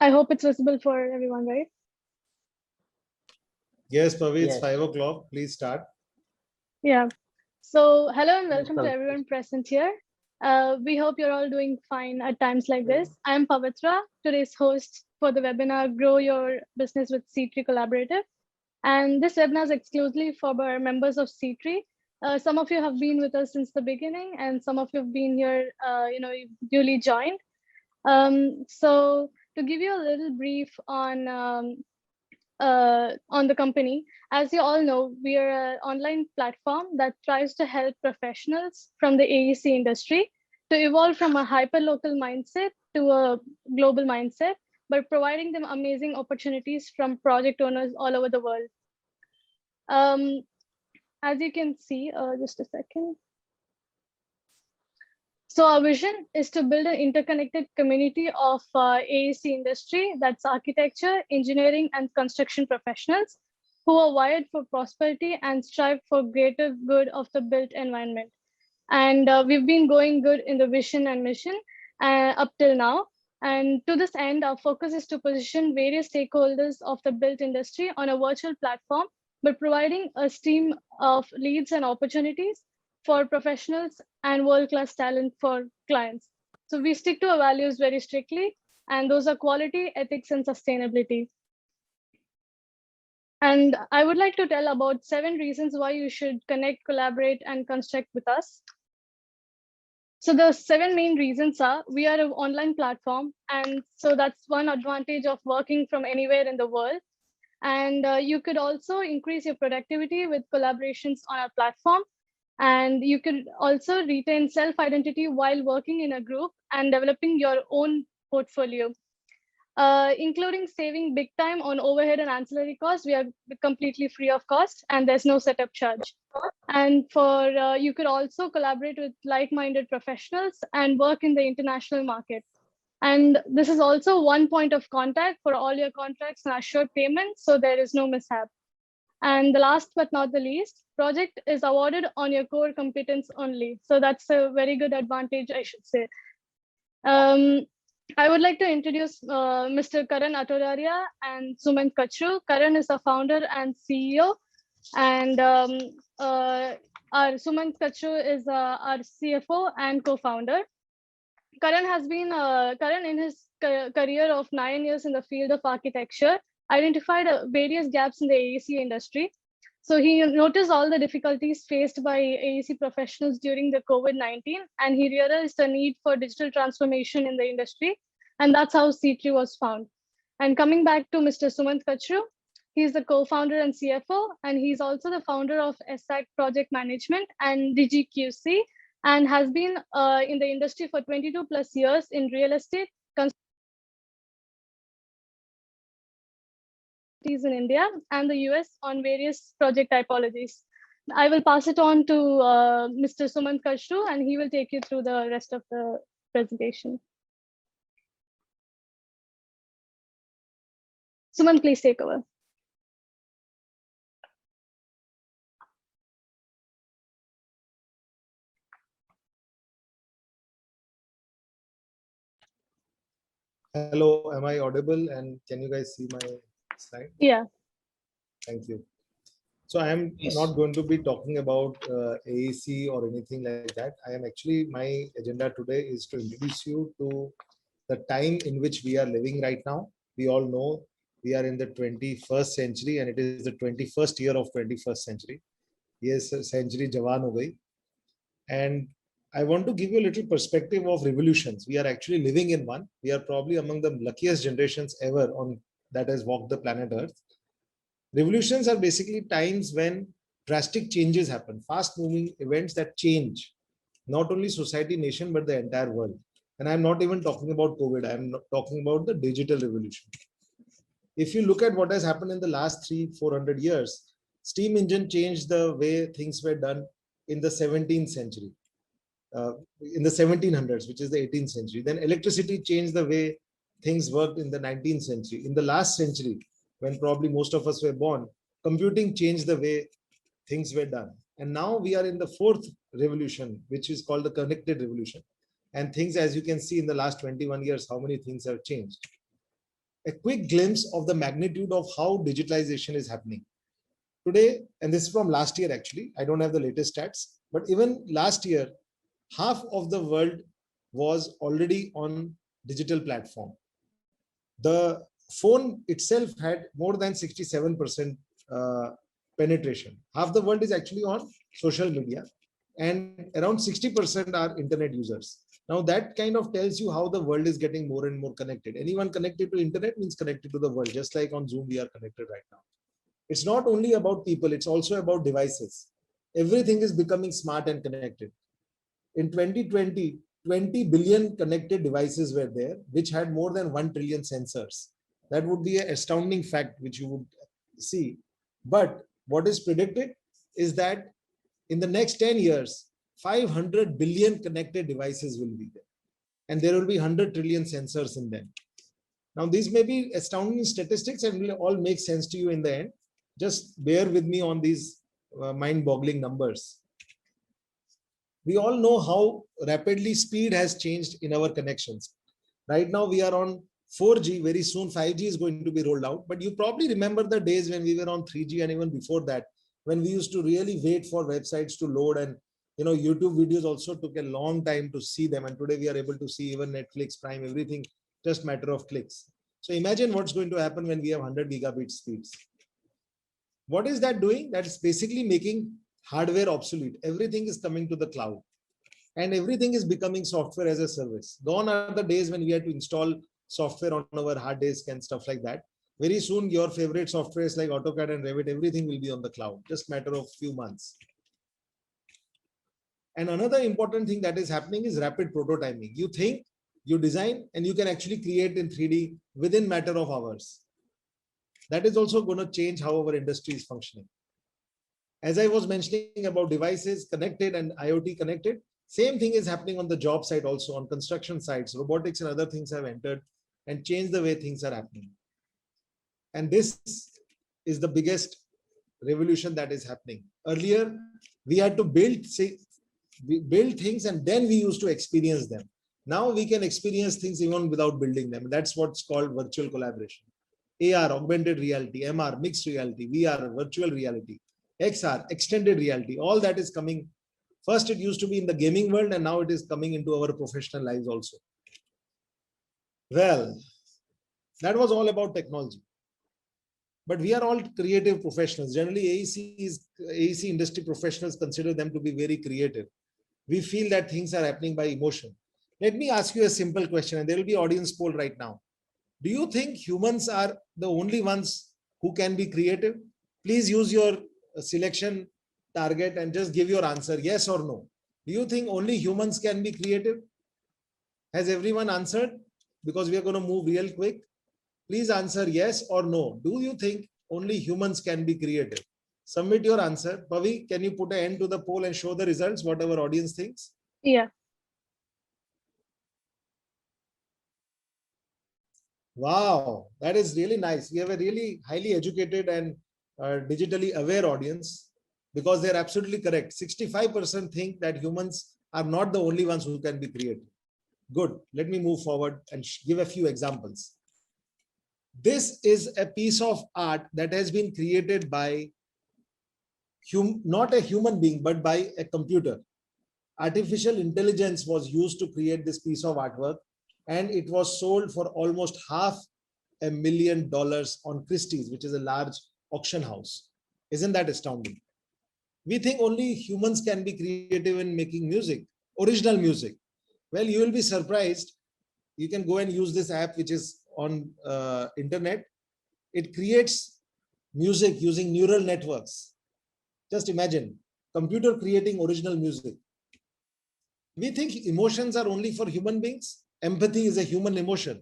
I hope it's visible for everyone, right? Yes, Pavi, it's Yes. 5 o'clock. Please start. Yeah. So hello and welcome to Welcome. everyone present here. We hope you're all doing fine at times like this. I'm Pavitra, today's host for the webinar Grow Your Business with C3 Collaborative. And this webinar is exclusively for our members of C3. Some of you have been with us since the beginning, and some of you have been here, newly joined. So to give you a little brief on the company. As you all know, we are an online platform that tries to help professionals from the AEC industry to evolve from a hyper-local mindset to a global mindset by providing them amazing opportunities from project owners all over the world. As you can see, just a second. So our vision is to build an interconnected community of AEC industry, that's architecture, engineering, and construction professionals who are wired for prosperity and strive for greater good of the built environment. And we've been going good in the vision and mission up till now. And to this end, our focus is to position various stakeholders of the built industry on a virtual platform by providing a stream of leads and opportunities for professionals and world-class talent for clients. So we stick to our values very strictly, and those are quality, ethics, and sustainability. And I would like to tell about 7 reasons why you should connect, collaborate, and construct with us. So the 7 main reasons are, we are an online platform. And so that's one advantage of working from anywhere in the world. And you could also increase your productivity with collaborations on our platform. And you could also retain self-identity while working in a group and developing your own portfolio, including saving big time on overhead and ancillary costs. We are completely free of cost and there's no setup charge. And for you could also collaborate with like-minded professionals and work in the international market. And this is also one point of contact for all your contracts and assured payments, so there is no mishap. And the last but not the least, project is awarded on your core competence only. So that's a very good advantage, I should say. I would like to introduce Mr. Karan Atodaria and Sumant Kachru. Karan is the founder and CEO, and our Sumant Kachru is our CFO and co-founder. Karan has been Karan in his career of 9 years in the field of architecture identified various gaps in the AEC industry. So he noticed all the difficulties faced by AEC professionals during the COVID-19, and he realized the need for digital transformation in the industry. And that's how C3 was found. And coming back to Mr. Sumant Kachru, he's the co-founder and CFO, and he's also the founder of SAC Project Management and DGQC, and has been in the industry for 22 plus years in real estate, in India and the US on various project typologies. I will pass it on to Mr. Sumant Kachru, and he will take you through the rest of the presentation. Sumant, please take over. Hello, am I audible and can you guys see my slide? Yeah. Thank you. So I am not going to be talking about AEC or anything like that. I am actually, my agenda today is to introduce you to the time in which we are living right now. We all know we are in the 21st century and it is the 21st year of 21st century. Yes, century Jawan ho gayi. And I want to give you a little perspective of revolutions. We are actually living in one. We are probably among the luckiest generations ever on that has walked the planet Earth. Revolutions are basically times when drastic changes happen, fast moving events that change not only society, nation, but the entire world. And I'm not even talking about COVID. I'm talking about the digital revolution. If you look at what has happened in the last 300-400 years, steam engine changed the way things were done in the 17th century, in the 1700s, which is the 18th century. Then electricity changed the way things worked in the 19th century. In the last century, when probably most of us were born, computing changed the way things were done. And now we are in the 4th revolution, which is called the connected revolution. And things, as you can see in the last 21 years, how many things have changed. a quick glimpse of the magnitude of how digitalization is happening. Today, and this is from last year actually, I don't have the latest stats, but even last year, half of the world was already on digital platform. The phone itself had more than 67% penetration. Half the world is actually on social media, and around 60% are internet users. Now that kind of tells you how the world is getting more and more connected. Anyone connected to internet means connected to the world, just like on Zoom we are connected right now. It's not only about people, it's also about devices. Everything is becoming smart and connected. In 2020, 20 billion connected devices were there, which had more than 1 trillion sensors. That would be an astounding fact, which you would see. But what is predicted is that in the next 10 years, 500 billion connected devices will be there. And there will be 100 trillion sensors in them. Now, these may be astounding statistics and will all make sense to you in the end. Just bear with me on these mind-boggling numbers. We all know how rapidly speed has changed in our connections. Right now, we are on 4G. Very soon, 5G is going to be rolled out. But you probably remember the days when we were on 3G and even before that, when we used to really wait for websites to load, and YouTube videos also took a long time to see them. And today we are able to see even Netflix, Prime, everything, just matter of clicks. So imagine what's going to happen when we have 100 gigabit speeds. What is that doing? That's basically making hardware obsolete. Everything is coming to the cloud and everything is becoming software as a service. Gone are the days when we had to install software on our hard disk and stuff like that. Very soon, your favorite softwares like AutoCAD and Revit, everything will be on the cloud, just matter of few months. And another important thing that is happening is rapid prototyping. You think, you design, and you can actually create in 3D within matter of hours. That is also going to change how our industry is functioning. As I was mentioning about devices connected and IoT connected, same thing is happening on the job site also, on construction sites. Robotics and other things have entered and changed the way things are happening. And this is the biggest revolution that is happening. Earlier, we had to build things and then we used to experience them. Now we can experience things even without building them. That's what's called virtual collaboration. AR, augmented reality, MR, mixed reality, VR, virtual reality, XR, extended reality, all that is coming. First, it used to be in the gaming world and now it is coming into our professional lives also. Well, that was all about technology. But we are all creative professionals. Generally, AEC industry professionals consider them to be very creative. We feel that things are happening by emotion. Let me ask you a simple question, and there will be audience poll right now. Do you think humans are the only ones who can be creative? Please use your selection target and just give your answer, yes or no. Do you think only humans can be creative? Has everyone answered? Because we are going to move real quick. Please answer yes or no. Do you think only humans can be creative? Submit your answer. Pavi, can you put an end to the poll and show the results, what our audience thinks? Yeah. Wow, that is really nice. We have a really highly educated and digitally aware audience, because they're absolutely correct. 65% think that humans are not the only ones who can be creative. Good. Let me move forward and give a few examples. This is a piece of art that has been created by not a human being, but by a computer. Artificial intelligence was used to create this piece of artwork, and it was sold for almost $500,000 on Christie's, which is a large auction house. Isn't that astounding? We think only humans can be creative in making music, original music. Well, you will be surprised. You can go and use this app, which is on internet. It creates music using neural networks. Just imagine, computer creating original music. We think emotions are only for human beings. Empathy is a human emotion.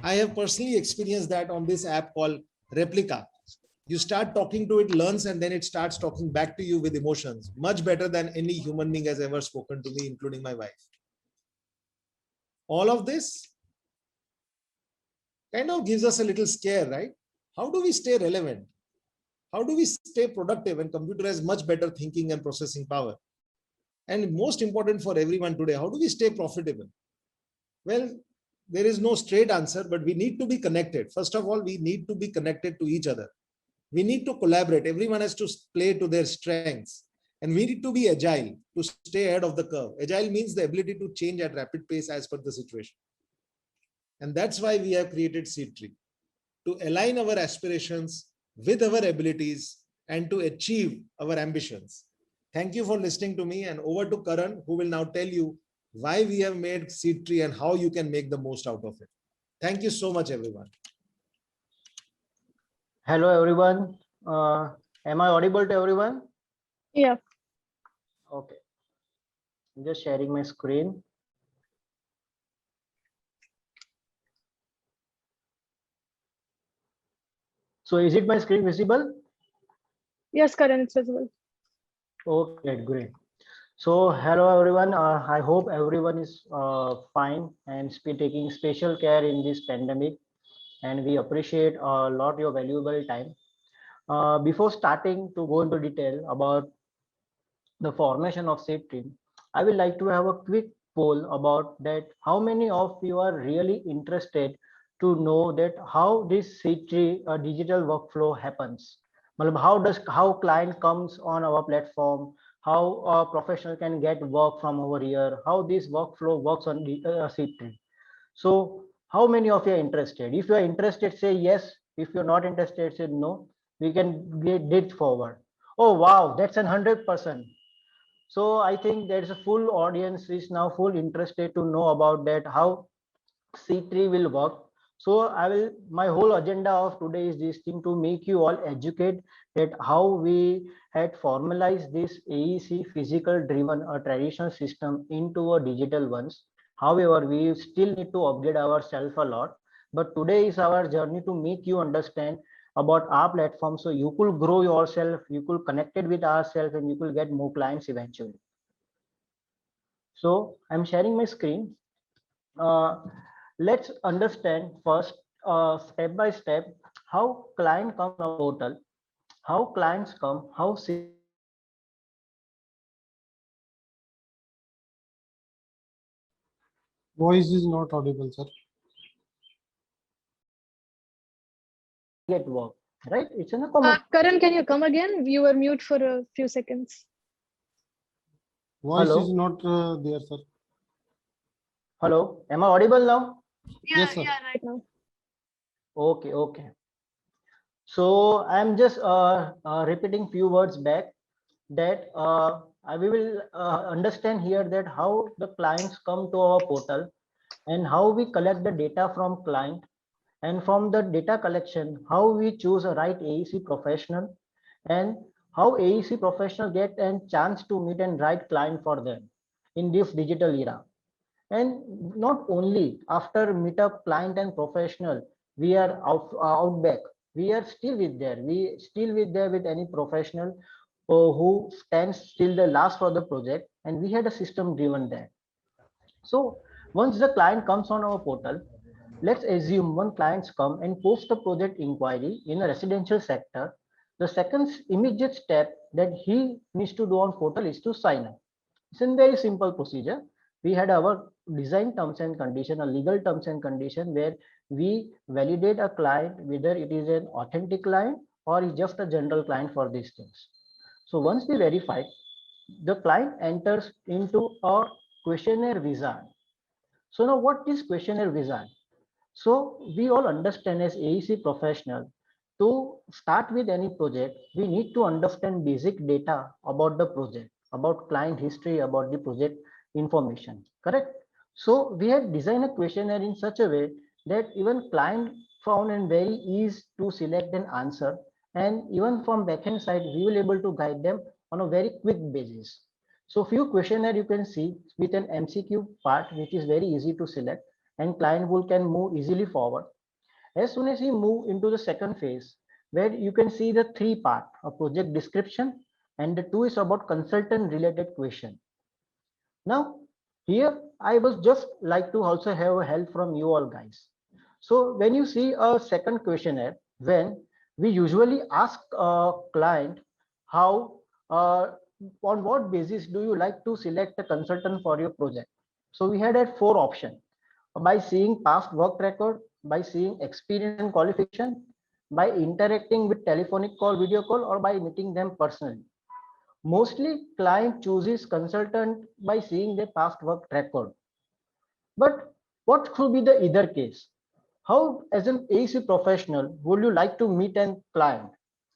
I have personally experienced that on this app called Replica. You start talking to it, learns, and then it starts talking back to you with emotions. Much better than any human being has ever spoken to me, including my wife. All of this kind of gives us a little scare, right? How do we stay relevant? How do we stay productive when computer has much better thinking and processing power? And most important for everyone today, how do we stay profitable? Well, there is no straight answer, but we need to be connected. First of all, we need to be connected to each other. We need to collaborate. Everyone has to play to their strengths. And we need to be agile to stay ahead of the curve. Agile means the ability to change at rapid pace as per the situation. And that's why we have created SeedTree, to align our aspirations with our abilities and to achieve our ambitions. Thank you for listening to me, and over to Karan, who will now tell you why we have made SeedTree and how you can make the most out of it. Thank you so much, everyone. Hello, everyone. Am I audible to everyone? Yeah. Okay. I'm just sharing my screen. So is it my screen visible? Yes, Karan, it's visible. Okay, great. So hello, everyone. I hope everyone is fine and taking special care in this pandemic. And we appreciate a lot your valuable time. Before starting to go into detail about the formation of SeedTree, I would like to have a quick poll about that. How many of you are really interested to know that how this SeedTree digital workflow happens? How client comes on our platform, how a professional can get work from over here, how this workflow works on the SeedTree. So how many of you are interested? If you are interested, say yes. If you're not interested, say no. We can get it forward. Oh wow, that's 100%. So I think there's a full audience is now full interested to know about that, how SeedTree will work. So my whole agenda of today is this thing to make you all educate that how we had formalized this AEC physical driven a traditional system into a digital ones. However, we still need to upgrade ourselves a lot. But today is our journey to make you understand about our platform, so you could grow yourself, you could connect it with ourselves, and you could get more clients eventually. So I'm sharing my screen. Let's understand first, step by step, how client come on our portal, how clients come, how Voice is not audible, sir. get work, right? It's in a common. Karan, can you come again? You were mute for a few seconds. Voice Hello? is not there, sir. Hello, am I audible now? Yeah, Yes, sir. yeah, right now. Okay, okay. So I'm just repeating few words back that we will understand here that how the clients come to our portal and how we collect the data from client, and from the data collection, how we choose a right AEC professional, and how AEC professional get a chance to meet and right client for them in this digital era. And not only after meetup client and professional, we are out back. We are still with there. We still with there with any professional who stands till the last for the project, and we had a system driven there. So once the client comes on our portal, let's assume one clients come and post a project inquiry in a residential sector. The second immediate step that he needs to do on portal is to sign up. It's a very simple procedure. We had our design terms and condition, a legal terms and condition, where we validate a client whether it is an authentic client or is just a general client for these things. So once we verify, the client enters into a questionnaire wizard. So now what is questionnaire wizard? So we all understand as AEC professional, to start with any project, we need to understand basic data about the project, about client history, about the project information, correct? So we have designed a questionnaire in such a way that even client found and very easy to select an answer, and even from backend side, we will able to guide them on a very quick basis. So few questionnaire you can see with an MCQ part, which is very easy to select, and client will can move easily forward. As soon as we move into the second phase, where you can see the three part, a project description, and the two is about consultant related question. Now here I was just like to also have a help from you all guys. So when you see a second questionnaire, when we usually ask a client how on what basis do you like to select a consultant for your project. So we had 4 options. by seeing past work record, by seeing experience and qualification, by interacting with telephonic call, video call, or by meeting them personally. Mostly client chooses consultant by seeing their past work record. But what could be the either case? How, as an AEC professional, would you like to meet a client?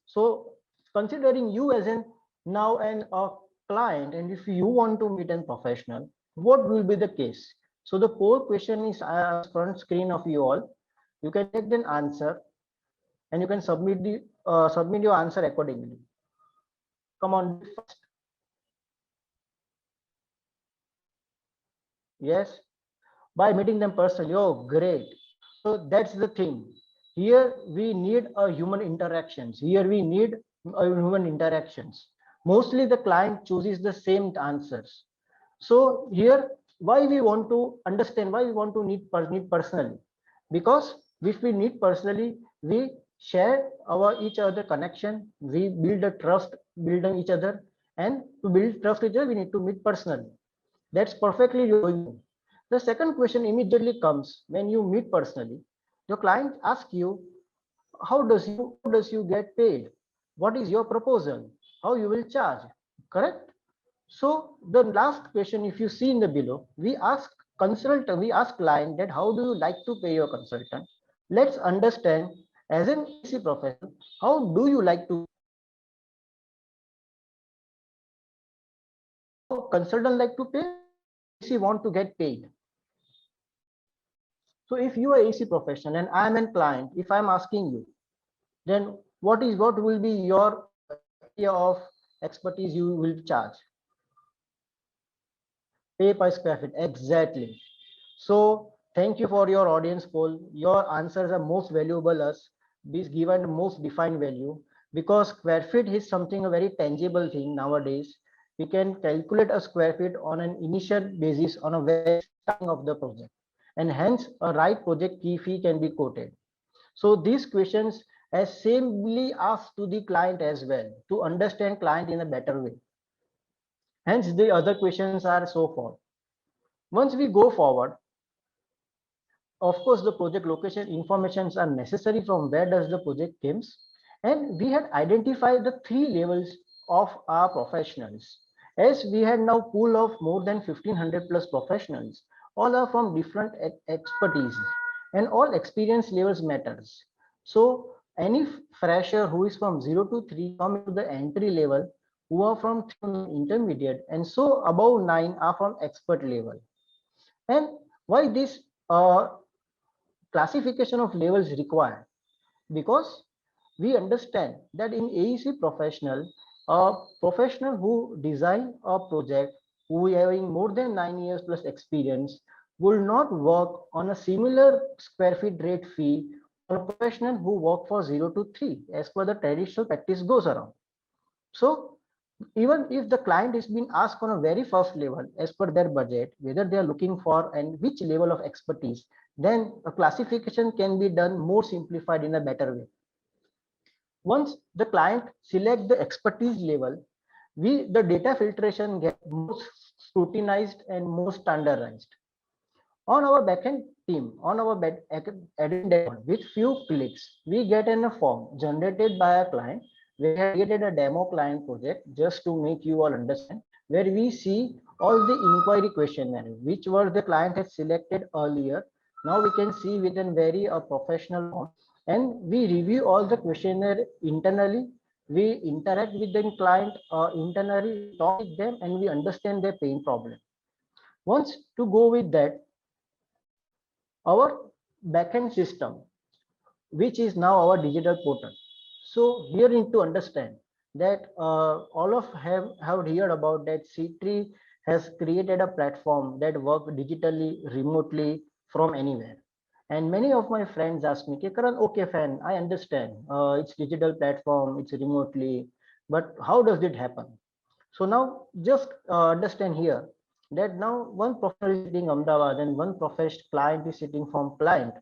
So, considering you as an now an a client, and if you want to meet a professional, what will be the case? So, the poll question is front screen of you all. You can take an answer, and you can submit your answer accordingly. Come on, first. Yes, by meeting them personally. Oh, great. So that's the thing. Here we need a human interactions. Here we need a human interactions. Mostly the client chooses the same answers. So here, why we want to understand, why we want to need personally, because if we need personally, we share our each other connection, we build a trust, build on each other, and to build trust each other, we need to meet personally. That's perfectly going. The second question immediately comes when you meet personally. Your client asks you, how does you get paid? What is your proposal? How you will charge? Correct? So the last question, if you see in the below, we ask consultant, we ask client that how do you like to pay your consultant? Let's understand as an AC professional, how do you like to consultant like to pay? AC want to get paid. So if you are AC professional and I'm a client, if I'm asking you, then what will be your area of expertise you will charge? Pay per square feet, exactly. So thank you for your audience poll. Your answers are most valuable us. This given most defined value because square feet is something a very tangible thing nowadays. We can calculate a square feet on an initial basis on a very starting of the project, and hence a right project key fee can be quoted. So these questions as simply asked to the client as well to understand client in a better way. Hence the other questions are so forth. Once we go forward, of course, the project location informations are necessary from where does the project comes. And we had identified the three levels of our professionals. As we had now pool of more than 1500 plus professionals, all are from different expertise and all experience levels matters. So any fresher who is from 0 to 3 come to the entry level, who are from intermediate, and so above 9 are from expert level. And why this classification of levels required? Because we understand that in AEC professional, a professional who design a project, who having more than 9 years plus experience, will not work on a similar square feet rate fee for a professional who work for 0 to 3 as per the traditional practice goes around. So even if the client is being asked on a very first level as per their budget, whether they are looking for and which level of expertise, then a classification can be done more simplified in a better way. Once the client select the expertise level, the data filtration get more scrutinized and more standardized. On our backend team, on our admin dashboard, with few clicks, we get in a form generated by a client. We have created a demo client project just to make you all understand, where we see all the inquiry questionnaire, which were the client has selected earlier. Now we can see within very professional form, and we review all the questionnaire internally. We interact with the client internally, talk with them, and we understand their pain problem. Once to go with that, our backend system, which is now our digital portal. So here need to understand that all of have heard about that C3 has created a platform that work digitally, remotely from anywhere. And many of my friends ask me, Karan, okay, fan, I understand. It's digital platform, it's remotely, but how does it happen? So now just understand here that now one professional is sitting Ahmedabad and one professional client is sitting from client.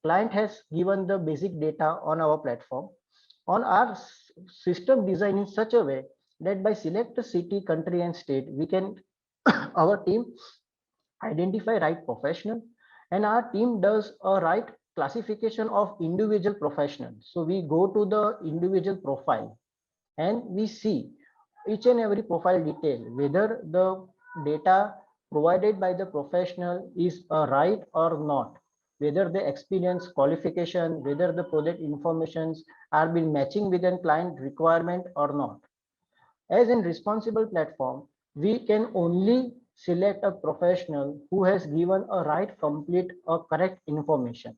Client has given the basic data on our platform. On our system design in such a way that by select the city, country and state, we can, our team identify right professional and our team does a right classification of individual professionals. So we go to the individual profile and we see each and every profile detail, whether the data provided by the professional is right or not, whether the experience, qualification, whether the project informations are been matching with a client requirement or not. As in responsible platform, we can only select a professional who has given a right, complete or correct information.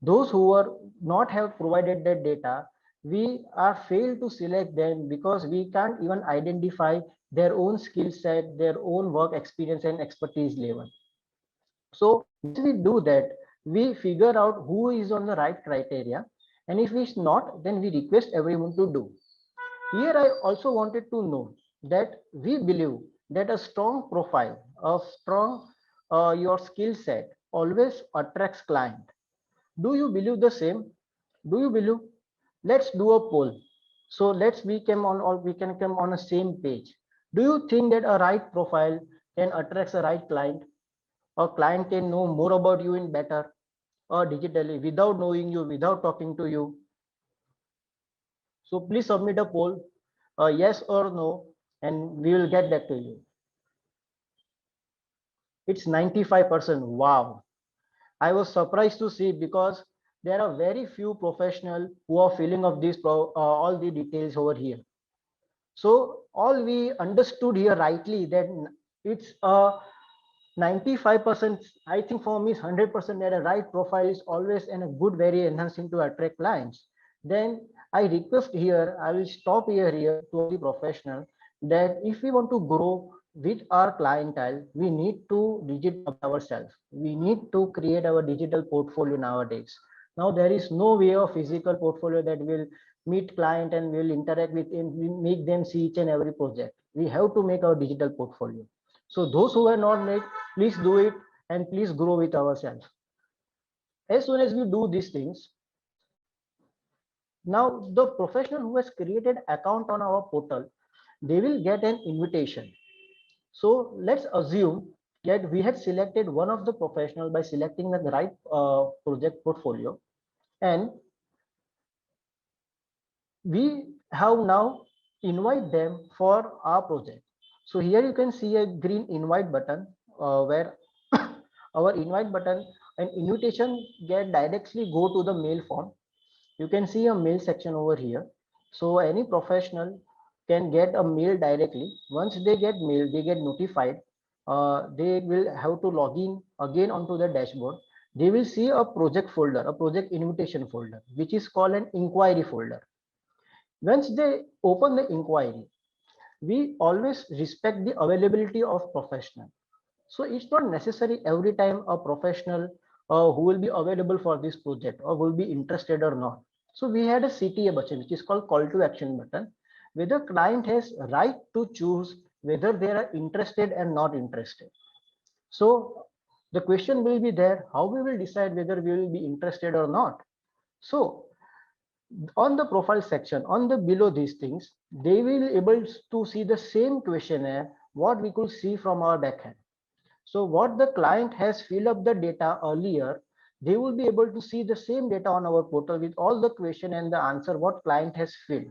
Those who are not have provided that data, we are failed to select them because we can't even identify their own skill set, their own work experience and expertise level. So once we do that, we figure out who is on the right criteria, and if it's not, then we request everyone to do. Here I also wanted to know that we believe that a strong profile, a strong your skill set always attracts client. Do you believe the same? Do you believe? Let's do a poll. So let's we come on or we can come on the same page. Do you think that a right profile can attract a right client? Or client can know more about you in better or digitally without knowing you, without talking to you? So please submit a poll, yes or no, and we will get back to you. It's 95%. Wow. I was surprised to see because there are very few professionals who are filling up these all the details over here. So all we understood here rightly that it's a 95%. I think for me, it's 100% that a right profile is always and a good, very enhancing to attract clients. Then I request here, I will stop here to all the professional that if we want to grow with our clientele, we need to digitize ourselves. We need to create our digital portfolio nowadays. Now there is no way of physical portfolio that will meet client and will interact with and we make them see each and every project. We have to make our digital portfolio. So those who are not made, please do it and please grow with ourselves. As soon as we do these things, now the professional who has created account on our portal, they will get an invitation. So let's assume that we had selected one of the professional by selecting the right project portfolio, and we have now invite them for our project. So here you can see a green invite button where our invite button and invitation get directly go to the mail form. You can see a mail section over here. So any professional can get a mail directly. Once they get mail, they get notified. They will have to log in again onto the dashboard. They will see a project folder, a project invitation folder, which is called an inquiry folder. Once they open the inquiry, we always respect the availability of professional. So it's not necessary every time a professional who will be available for this project or will be interested or not. So we had a CTA button, which is called call to action button, where the client has right to choose whether they are interested and not interested. So the question will be there, how we will decide whether we will be interested or not. So on the profile section, on the below these things, they will be able to see the same questionnaire what we could see from our backend. So what the client has filled up the data earlier, they will be able to see the same data on our portal with all the question and the answer what client has filled.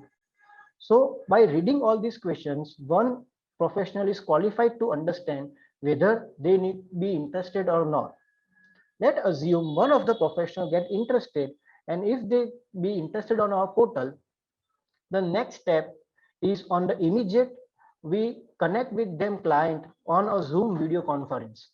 So by reading all these questions, one professional is qualified to understand whether they need to be interested or not. Let's assume one of the professionals get interested, and if they be interested on our portal, the next step is on the immediate, we connect with them client on a Zoom video conference.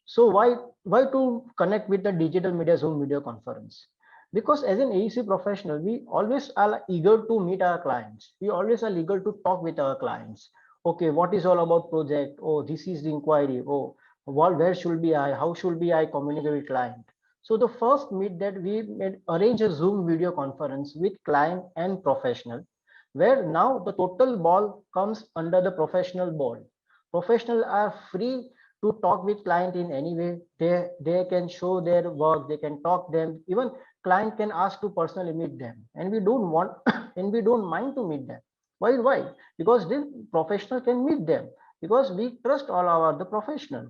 So why to connect with the digital media Zoom video conference? Because as an AEC professional, we always are eager to meet our clients. We always are eager to talk with our clients. Okay, what is all about project? Oh, this is the inquiry. Oh, where should be I? How should be I communicate with client? So the first meet that we made, arrange a Zoom video conference with client and professional, where now the total ball comes under the professional ball. Professionals are free to talk with client in any way. They can show their work, they can talk them, even client can ask to personally meet them, and we don't want and we don't mind to meet them. Why? Because the professional can meet them, because we trust all our the professional.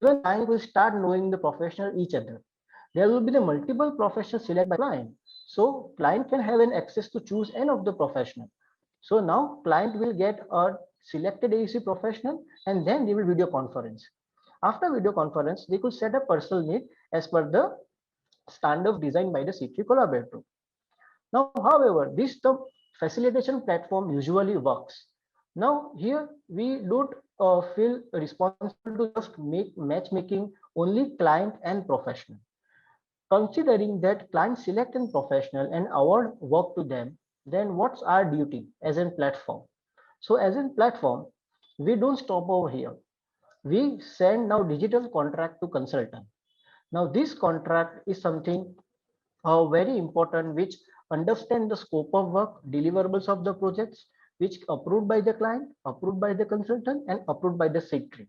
Even client will start knowing the professional each other. There will be the multiple professionals selected by client. So client can have an access to choose any of the professional. So now client will get a selected AEC professional and then they will video conference. After video conference, they could set a personal need as per the standard designed by the C3 collaborator. Now, however, this the facilitation platform usually works. Now here we don't feel responsible to just make matchmaking only client and professional. Considering that client select and professional and award work to them, then what's our duty as a platform? So as a platform, we don't stop over here. We send now digital contract to consultant. Now this contract is something very important, which understand the scope of work, deliverables of the projects, which approved by the client, approved by the consultant, and approved by the secretary.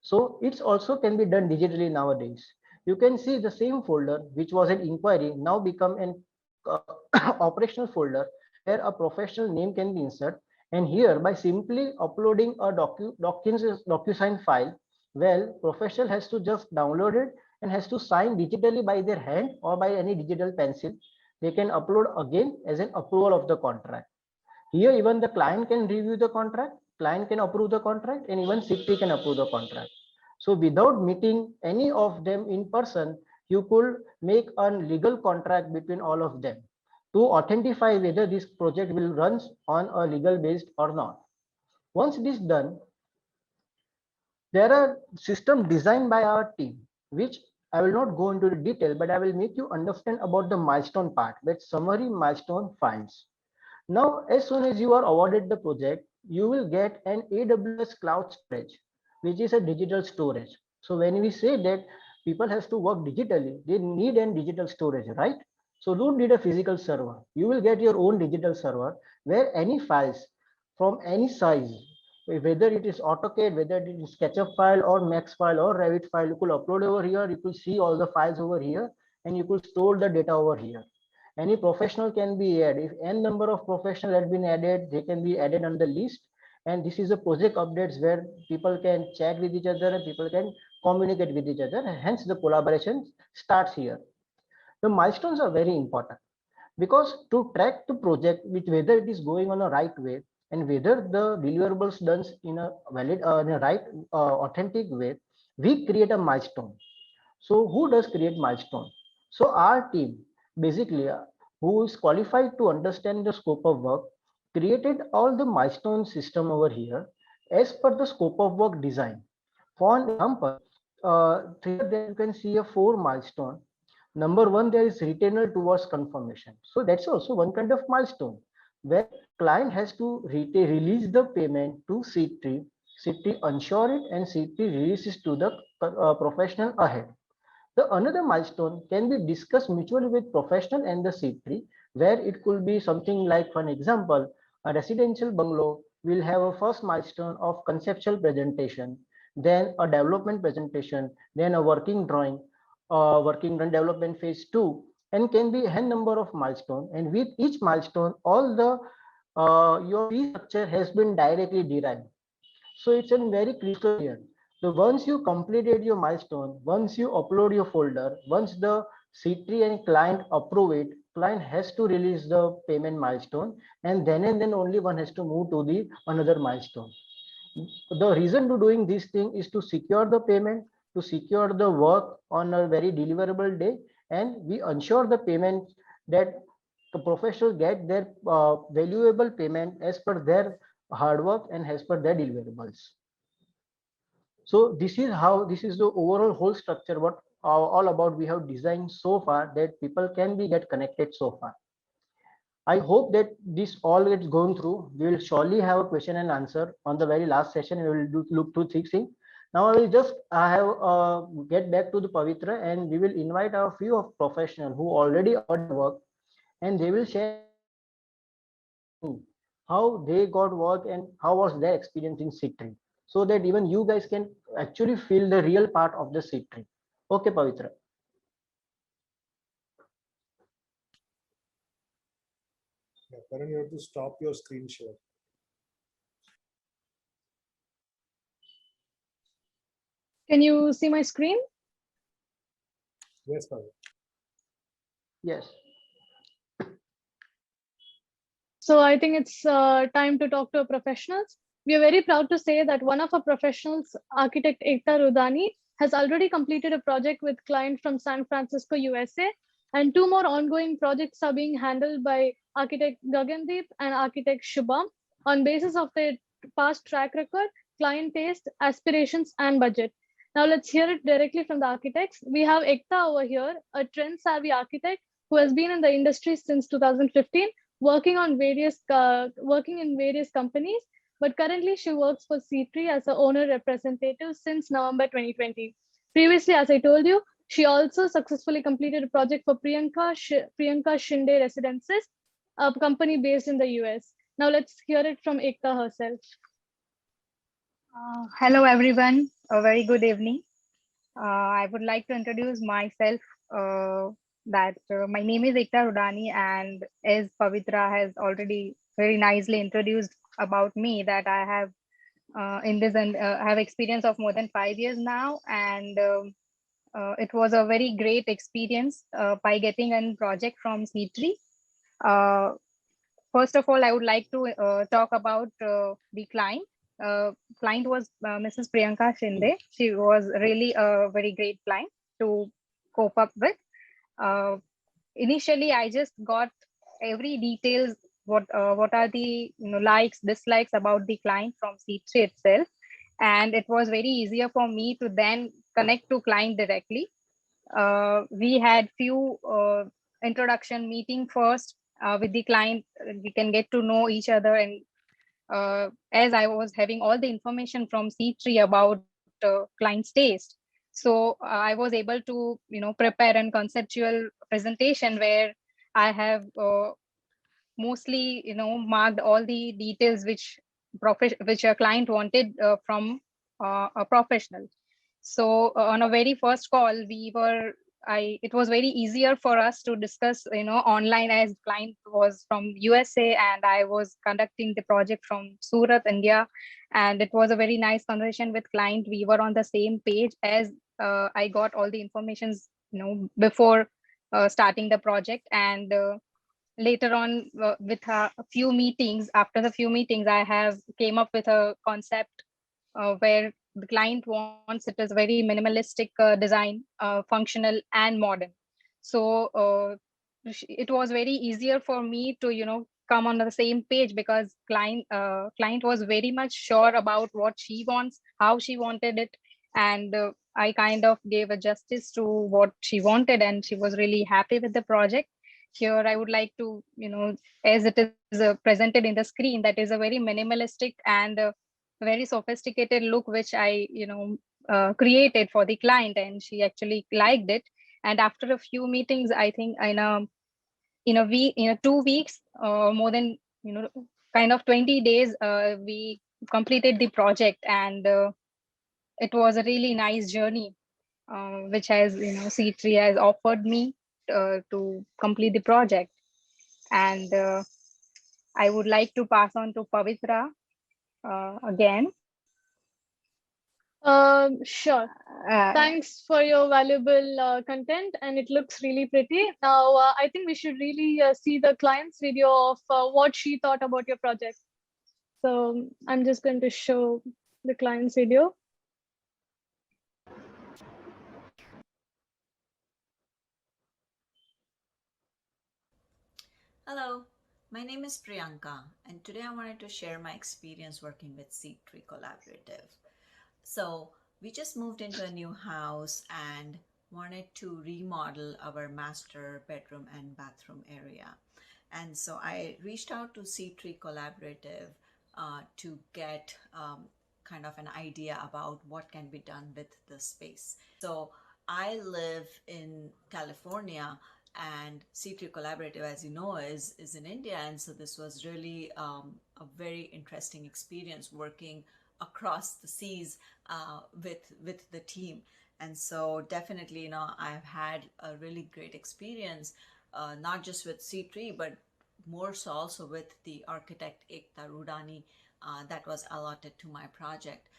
So it's also can be done digitally nowadays. You can see the same folder, which was an inquiry, now become an uh, operational folder where a professional name can be inserted. And here, by simply uploading a DocuSign file, well, professional has to just download it and has to sign digitally by their hand or by any digital pencil. They can upload again as an approval of the contract. Here, even the client can review the contract, client can approve the contract, and even CP can approve the contract. So without meeting any of them in person, you could make a legal contract between all of them to authentify whether this project will run on a legal based or not. Once this done, there are systems designed by our team, which I will not go into the detail, but I will make you understand about the milestone part, with summary milestone files. Now, as soon as you are awarded the project, you will get an AWS cloud storage, which is a digital storage. So when we say that people has to work digitally, they need a digital storage, right? So don't need a physical server. You will get your own digital server where any files from any size, whether it is AutoCAD, whether it is SketchUp file or Max file or Revit file, you could upload over here, you could see all the files over here, and you could store the data over here. Any professional can be added. If n number of professionals had been added, they can be added on the list. And this is a project updates where people can chat with each other and people can communicate with each other. And hence the collaboration starts here. The milestones are very important because to track the project with whether it is going on a right way and whether the deliverables done in a valid, in a right, authentic way, we create a milestone. So who does create milestone? So our team basically who is qualified to understand the scope of work created all the milestone system over here as per the scope of work design. For an example, here there you can see a 4 milestone. Number one, there is retainer towards confirmation. So that's also one kind of milestone where client has to release the payment to C3, C3 ensure it, and C3 releases to the professional ahead. The another milestone can be discussed mutually with professional and the C3, where it could be something like, for an example, a residential bungalow will have a first milestone of conceptual presentation, then a development presentation, then a working drawing, working run development phase 2, and can be a number of milestones. And with each milestone, all the your fee structure has been directly derived. So it's a very critical here. So once you completed your milestone, once you upload your folder, once the C3 and client approve it, client has to release the payment milestone, and then only one has to move to the another milestone. The reason to doing this thing is to secure the payment, to secure the work on a very deliverable day, and we ensure the payment that the professionals get their valuable payment as per their hard work and as per their deliverables. So this is how, this is the overall whole structure what all about we have designed so far that people can be get connected so far. I hope that this all gets going through. We will surely have a question and answer on the very last session. We will look to fixing. Now I will just have get back to the Pavitra, and we will invite a few of professionals who already awarded work, and they will share how they got work and how was their experience in C3, so that even you guys can actually feel the real part of the C3. Okay, Pavitra. Yeah, Karan, you have to stop your screen share. Can you see my screen? Yes, Pavel. Yes. So I think it's time to talk to our professionals. We are very proud to say that one of our professionals, architect Ekta Rudani, has already completed a project with client from San Francisco, USA, and two more ongoing projects are being handled by architect Gagandeep and architect Shubham on basis of their past track record, client taste, aspirations, and budget. Now let's hear it directly from the architects. We have Ekta over here, a trend-savvy architect who has been in the industry since 2015, working in various companies, but currently she works for C3 as a owner representative since November 2020. Previously, as I told you, she also successfully completed a project for Priyanka Shinde Residences, a company based in the US. Now let's hear it from Ekta herself. Hello, everyone. A very good evening. I would like to introduce myself. My name is Ekta Rudani, and as Pavitra has already very nicely introduced about me, that I have in this and have experience of more than 5 years now, and it was a very great experience by getting a project from C3. Uh, First of all, I would like to talk about the client. Client was Mrs. Priyanka Shinde. She was really a very great client to cope up with. Uh, Initially, I just got every details. What are the likes, dislikes about the client from C3 itself, and it was very easier for me to then connect to client directly. We had few introduction meeting first with the client. We can get to know each other, and as I was having all the information from C3 about client's taste, so I was able to prepare a conceptual presentation where I have mostly marked all the details which a client wanted from a professional. So on a very first call, it was very easier for us to discuss, online, as client was from USA and I was conducting the project from Surat, India. And it was a very nice conversation with client. We were on the same page as I got all the informations, before starting the project. And later on, with a few meetings, after the few meetings, I have came up with a concept where the client wants it as very minimalistic design, functional and modern. So it was very easier for me to come on the same page, because client was very much sure about what she wants, how she wanted it, and I kind of gave a justice to what she wanted, and she was really happy with the project. Here I would like to, as it is presented in the screen, that is a very minimalistic and very sophisticated look which I created for the client, and she actually liked it. And after a few meetings, I think in a week, 2 weeks, more than kind of 20 days, we completed the project. And it was a really nice journey, which has C3 has offered me to complete the project. And I would like to pass on to Pavitra again. Sure. Uh, Thanks for your valuable content, and it looks really pretty. Now, I think we should really see the client's video of what she thought about your project. So I'm just going to show the client's video. Hello, my name is Priyanka, and today I wanted to share my experience working with C3 Collaborative. So, we just moved into a new house and wanted to remodel our master bedroom and bathroom area. And so I reached out to C3 Collaborative to get kind of an idea about what can be done with the space. So I live in California, and C3 Collaborative, as you know, is in India. And so this was really a very interesting experience working across the seas with the team. And so definitely, I've had a really great experience, not just with C3, but more so also with the architect Ekta Rudani that was allotted to my project.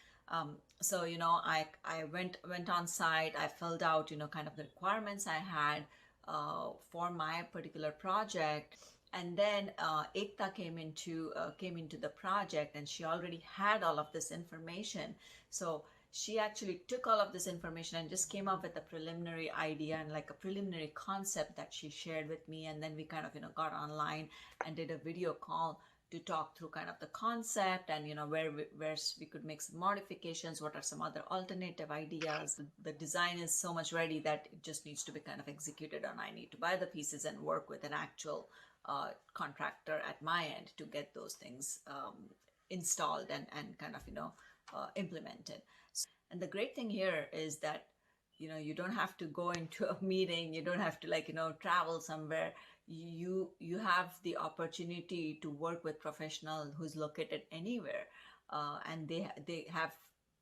So I went on site. I filled out kind of the requirements I had for my particular project, and then Ekta came into the project, and she already had all of this information. So she actually took all of this information and just came up with a preliminary idea and like a preliminary concept that she shared with me, and then we kind of got online and did a video call to talk through kind of the concept and where we could make some modifications, what are some other alternative ideas. The design is so much ready that it just needs to be kind of executed on. I need to buy the pieces and work with an actual contractor at my end to get those things installed and kind of implemented. And the great thing here is that you don't have to go into a meeting, you don't have to travel somewhere. You have the opportunity to work with professional who's located anywhere, and they have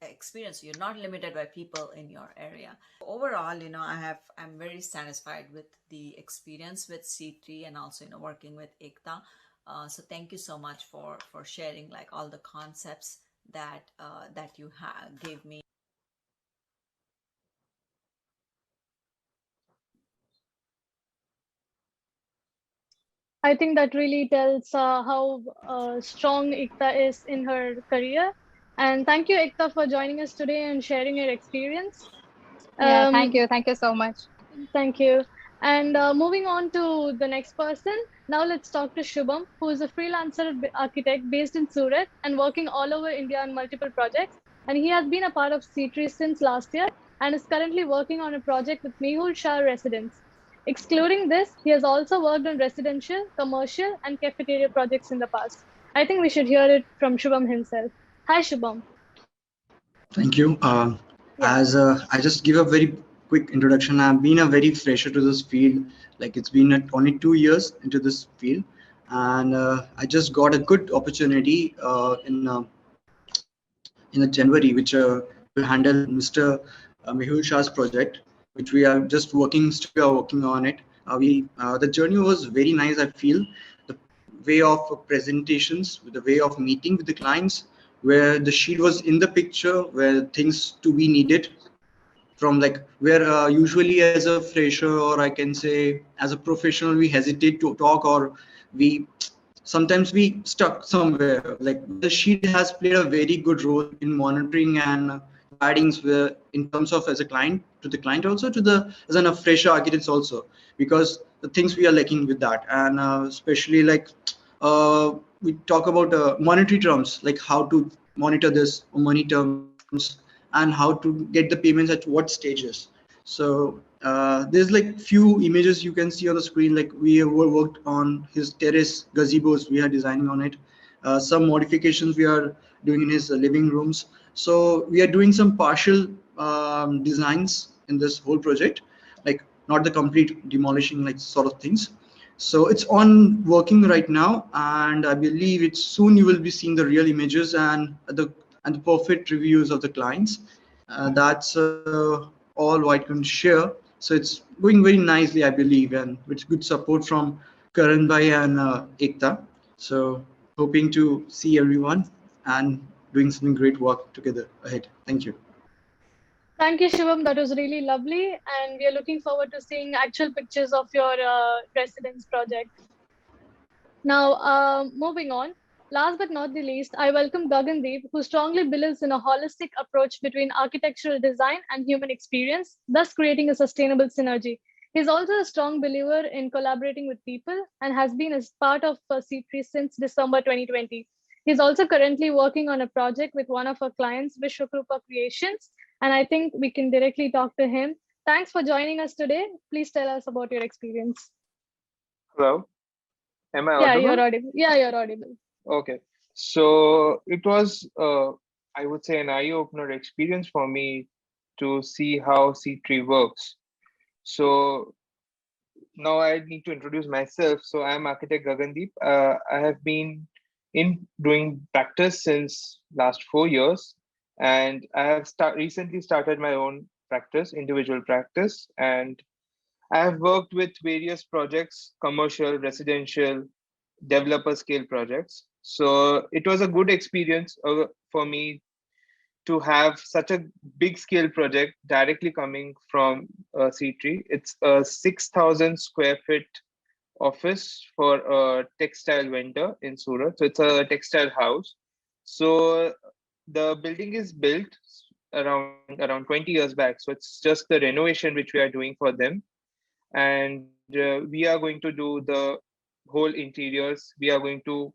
experience. You're not limited by people in your area. Overall, I'm very satisfied with the experience with C3 and also working with Ekta. So thank you so much for sharing like all the concepts that you gave me. I think that really tells how strong Ekta is in her career. And thank you, Ekta, for joining us today and sharing your experience. Yeah, Um, thank you so much. Thank you. And moving on to the next person, now let's talk to Shubham, who is a freelancer architect based in Surat and working all over India on multiple projects. And he has been a part of C3 since last year and is currently working on a project with Mehul Shah residents. Excluding this, he has also worked on residential, commercial, and cafeteria projects in the past. I think we should hear it from Shubham himself. Hi, Shubham. Thank you. Yeah. As I just give a very quick introduction. I've been a very fresher to this field. Like it's been only 2 years into this field, and I just got a good opportunity in the January, which to handle Mr. Mehul Shah's project, which we are just working. Still, we are working on it. We The journey was very nice. I feel the way of presentations, the way of meeting with the clients, where the sheet was in the picture, where things to be needed from like where usually as a fresher or I can say as a professional we hesitate to talk or we sometimes we stuck somewhere like the sheet has played a very good role in monitoring and guidings in terms of as a client to the client also to the as an fresher architects also because the things we are lacking with that and especially like we talk about monetary terms like how to monitor this money terms and how to get the payments at what stages. So there's like few images you can see on the screen. Like we have worked on his terrace gazebos, we are designing on it. Some modifications we are doing in his living rooms. So we are doing some partial designs in this whole project, like not the complete demolishing like sort of things. So it's on working right now, and I believe it's soon you will be seeing the real images and the perfect reviews of the clients. That's all I can share. So it's going very nicely, I believe, and with good support from Karan Bhai and Ekta. So hoping to see everyone and doing something great work together ahead. Thank you. Thank you, Shivam. That was really lovely. And we are looking forward to seeing actual pictures of your residence project. Now, moving on. Last but not the least, I welcome Gagandeep, who strongly believes in a holistic approach between architectural design and human experience, thus creating a sustainable synergy. He's also a strong believer in collaborating with people and has been as part of C3 since December 2020. He's also currently working on a project with one of our clients, Vishwakrupa Creations, and I think we can directly talk to him. Thanks for joining us today. Please tell us about your experience. Hello, am I Yeah, you're audible? audible. Yeah, you're audible. Okay, so it was, I would say, an eye-opener experience for me to see how C3 works. So now I need to introduce myself. So I'm architect Gagandeep. I have been in doing practice since last 4 years, and I have recently started my own practice, individual practice, and I have worked with various projects, commercial, residential, developer scale projects. So it was a good experience for me to have such a big scale project directly coming from C-Tree. It's a 6,000 square feet office for a textile vendor in Surat. So it's a textile house. So the building is built around 20 years back. So it's just the renovation which we are doing for them. And we are going to do the whole interiors. We are going to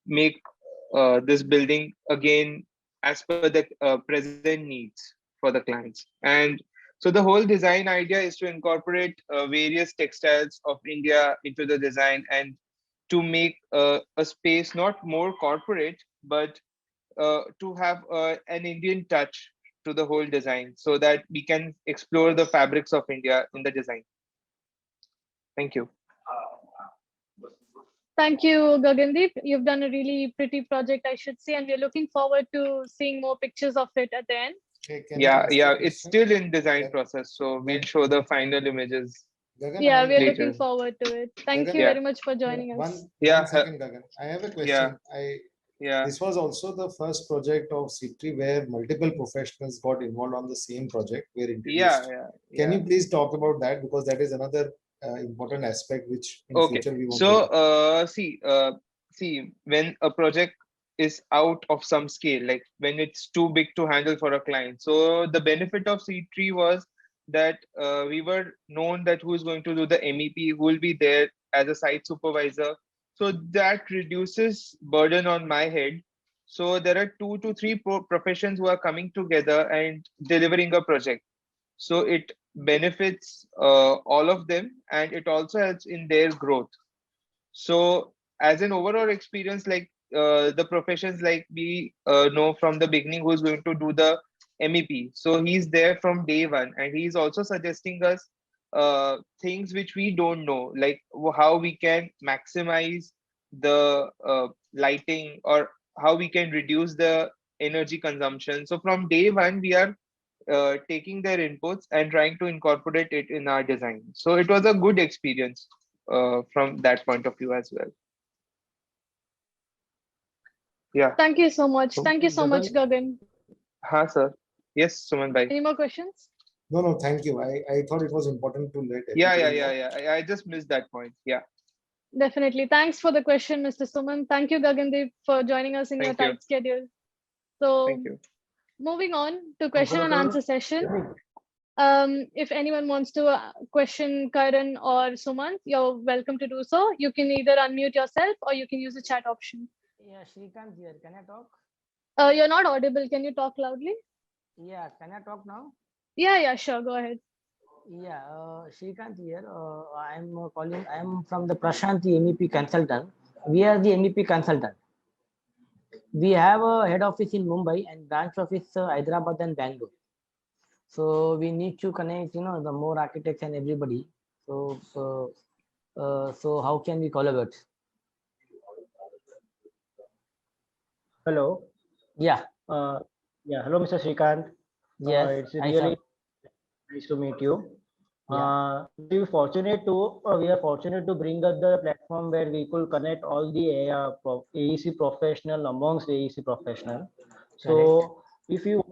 make this building again as per the present needs for the clients. And so the whole design idea is to incorporate various textiles of India into the design and to make a space not more corporate, but to have an Indian touch to the whole design so that we can explore the fabrics of India in the design. Thank you. Thank you, Gagandeep. You've done a really pretty project, I should say, and we're looking forward to seeing more pictures of it at the end. Okay, can I Yeah, ask a yeah, it's question? still in design Gagan- process, so we'll show the final images. Gagan, Yeah, I- we're later. looking forward to it. Thank Gagan, you Yeah. very much for joining us. One second, Gagan. I have a question. Yeah. This was also the first project of C-Tree where multiple professionals got involved on the same project. Were introduced. Can you please talk about that, because that is another important aspect which in Okay. future we want So to. see, when a project is out of some scale, like when it's too big to handle for a client. So the benefit of C-Tree was that we were known that who is going to do the MEP, who will be there as a site supervisor. So that reduces burden on my head. So there are 2 to 3 professions who are coming together and delivering a project. So it benefits all of them, and it also helps in their growth. So as an overall experience, like the professions, like we know from the beginning who's going to do the MEP. So he's there from day one, and he's also suggesting us things which we don't know, like how we can maximize the lighting, or how we can reduce the energy consumption. So from day one, we are taking their inputs and trying to incorporate it in our design. So it was a good experience from that point of view as well. Yeah. Thank you so much. So- Thank you so much, Gagan. Ha, sir. Yes, Suman bhai. Any more questions? No, thank you. I thought it was important to let. Yeah. everybody know. I just missed that point. Yeah. Definitely. Thanks for the question, Mr. Suman. Thank you, Gagandeep, for joining us in your Thank you. tight schedule. So Thank you. moving on to question and answer session. If anyone wants to question Karan or Sumant, you're welcome to do so. You can either unmute yourself or you can use the chat option. Yeah, Shrikant here. Can I talk? You're not audible. Can you talk loudly? Yeah, can I talk now? Yeah, sure. Go ahead. Yeah, Shrikant here. I'm calling. I'm from the Prashanti MEP consultant. We are the MEP consultant. We have a head office in Mumbai and branch office Hyderabad and Bangalore. So we need to connect, the more architects and everybody. So how can we collaborate? Hello. Yeah. Hello, Mr. Shrikant. Yes. It's really nice to meet you. Yeah. We are fortunate to bring up the platform where we could connect all the AEC professional amongst AEC professional. So if you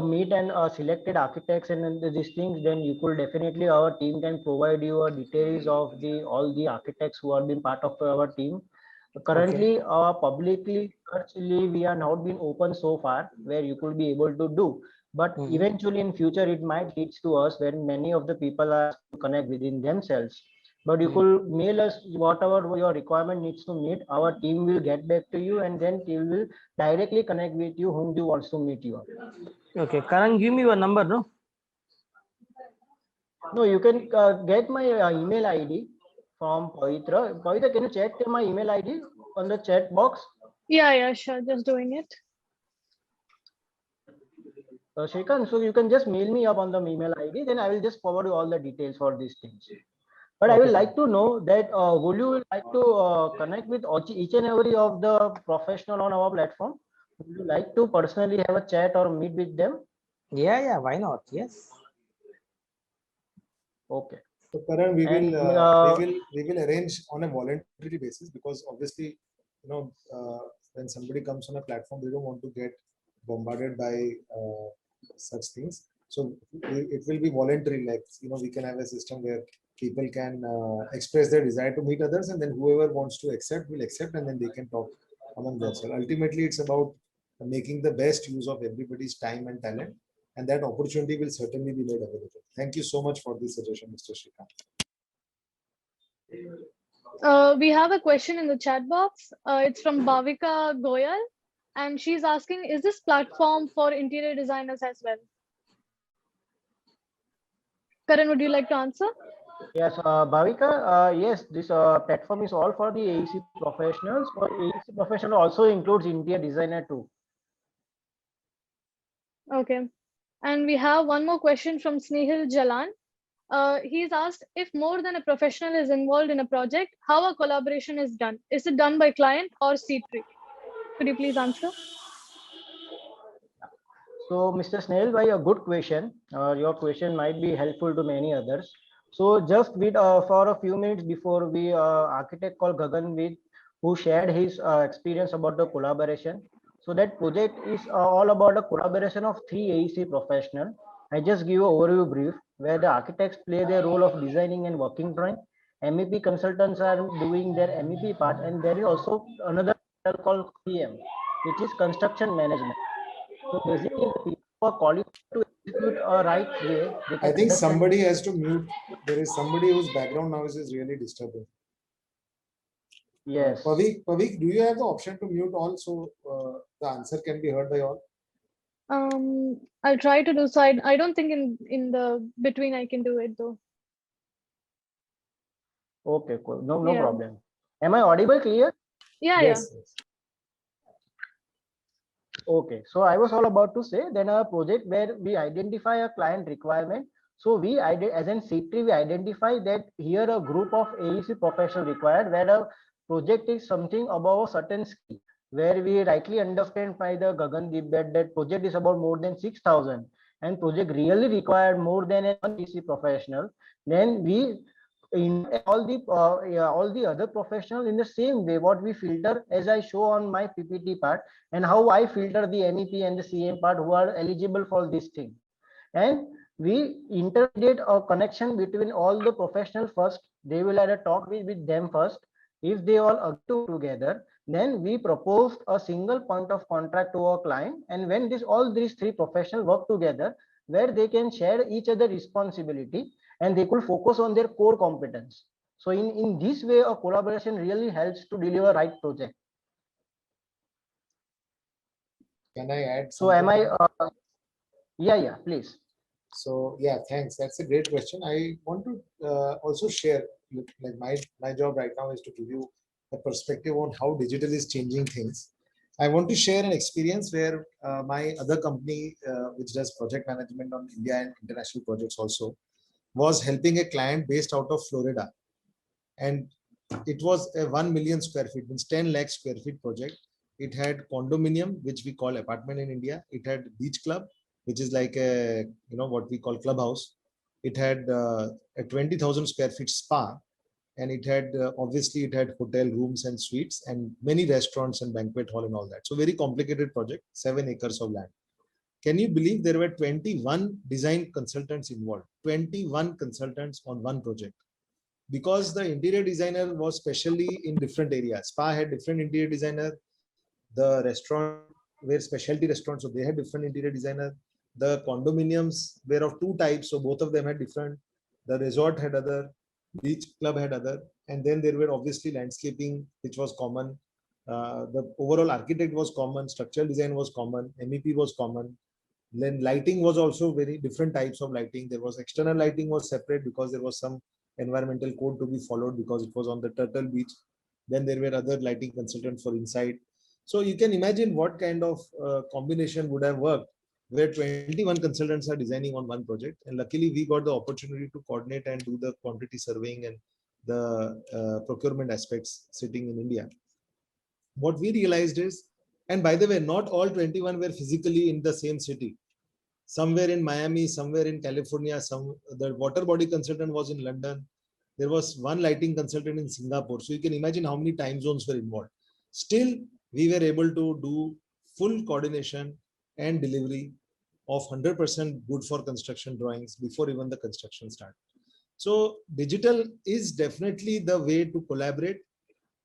meet and selected architects and these things, then you could definitely, our team can provide you details of all the architects who have been part of our team. Currently, publicly, virtually, we are not been open so far where you could be able to do. But eventually in future, it might lead to us when many of the people are to connect within themselves. But you could mail us whatever your requirement needs to meet. Our team will get back to you, and then team will directly connect with you whom you wants to meet you. Okay, Karan, give me your number, no? No, you can get my email ID from Pavitra. Pavitra, can you check my email ID on the chat box? Yeah, sure. Just doing it. Shrikant, so you can just mail me up on the email ID, then I will just forward you all the details for these things. But I would like to know that would you like to connect with each and every of the professional on our platform? Would you like to personally have a chat or meet with them? Yeah, why not? Yes. Okay. So Karan, we will arrange on a voluntary basis, because obviously, when somebody comes on a platform, they don't want to get bombarded by such things. So it will be voluntary, like, we can have a system where people can express their desire to meet others, and then whoever wants to accept will accept, and then they can talk among themselves. Ultimately, it's about making the best use of everybody's time and talent, and that opportunity will certainly be made available. Thank you so much for this suggestion, Mr. Srikanth. We have a question in the chat box. It's from Bhavika Goyal, and she's asking, is this platform for interior designers as well? Karan, would you like to answer? Yes, Bhavika, yes, this platform is all for the AEC professionals, but AEC professional also includes interior designer too. Okay. And we have one more question from Snehil Jalan. He's asked, if more than a professional is involved in a project, how a collaboration is done? Is it done by client or C3? Could you please answer? So, Mr. Snail, by a good question. Your question might be helpful to many others. So, just with for a few minutes before we architect called Gagan with who shared his experience about the collaboration. So that project is all about a collaboration of 3 AEC professionals. I just give an overview brief where the architects play their role of designing and working drawing. MEP consultants are doing their MEP part, and there is also another called PM, which is construction management. So basically, the people who are qualified to execute a right way. I think somebody has to mute. There is somebody whose background noise is really disturbing. Yes. Pavik, do you have the option to mute all so the answer can be heard by all? I'll try to do so. I don't think in the between I can do it though. Okay, cool. No problem. Am I audible clear? Yeah, yes. Okay, so I was all about to say then a project where we identify a client requirement. So we, as in C3, we identify that here a group of AEC professional required where a project is something above a certain skill, where we rightly understand by the Gagandeep that project is about more than 6,000 and project really required more than an AEC professional. Then we in all the other professionals in the same way what we filter as I show on my PPT part and how I filter the MEP and the CM part who are eligible for this thing. And we intermediate a connection between all the professionals first. They will have a talk with them first. If they all agree together, then we propose a single point of contact to our client. And when all these 3 professionals work together, where they can share each other responsibility and they could focus on their core competence. So in this way, a collaboration really helps to deliver right project. Can I add something? So am I, yeah, please. So yeah, thanks. That's a great question. I want to also share, like my job right now is to give you a perspective on how digital is changing things. I want to share an experience where my other company, which does project management on India and international projects also, was helping a client based out of Florida. And it was a 1 million square feet, means 10 lakh square feet project. It had condominium, which we call apartment in India. It had beach club, which is like a, what we call clubhouse. It had a 20,000 square feet spa. And it had, obviously it had hotel rooms and suites and many restaurants and banquet hall and all that. So very complicated project, 7 acres of land. Can you believe there were 21 design consultants involved, 21 consultants on one project? Because the interior designer was specially in different areas. Spa had different interior designer. The restaurant were specialty restaurants, so they had different interior designer. The condominiums were of 2 types, so both of them had different. The resort had other, beach club had other, and then there were obviously landscaping, which was common. The overall architect was common, structural design was common, MEP was common. Then lighting was also very different types of lighting. There was external lighting was separate because there was some environmental code to be followed because it was on the Turtle Beach. Then there were other lighting consultants for inside. So you can imagine what kind of combination would have worked where 21 consultants are designing on one project. And luckily we got the opportunity to coordinate and do the quantity surveying and the procurement aspects sitting in India. What we realized is, and by the way, not all 21 were physically in the same city. Some were in Miami, somewhere in California, the water body consultant was in London. There was one lighting consultant in Singapore. So you can imagine how many time zones were involved. Still, we were able to do full coordination and delivery of 100% good for construction drawings before even the construction start. So digital is definitely the way to collaborate.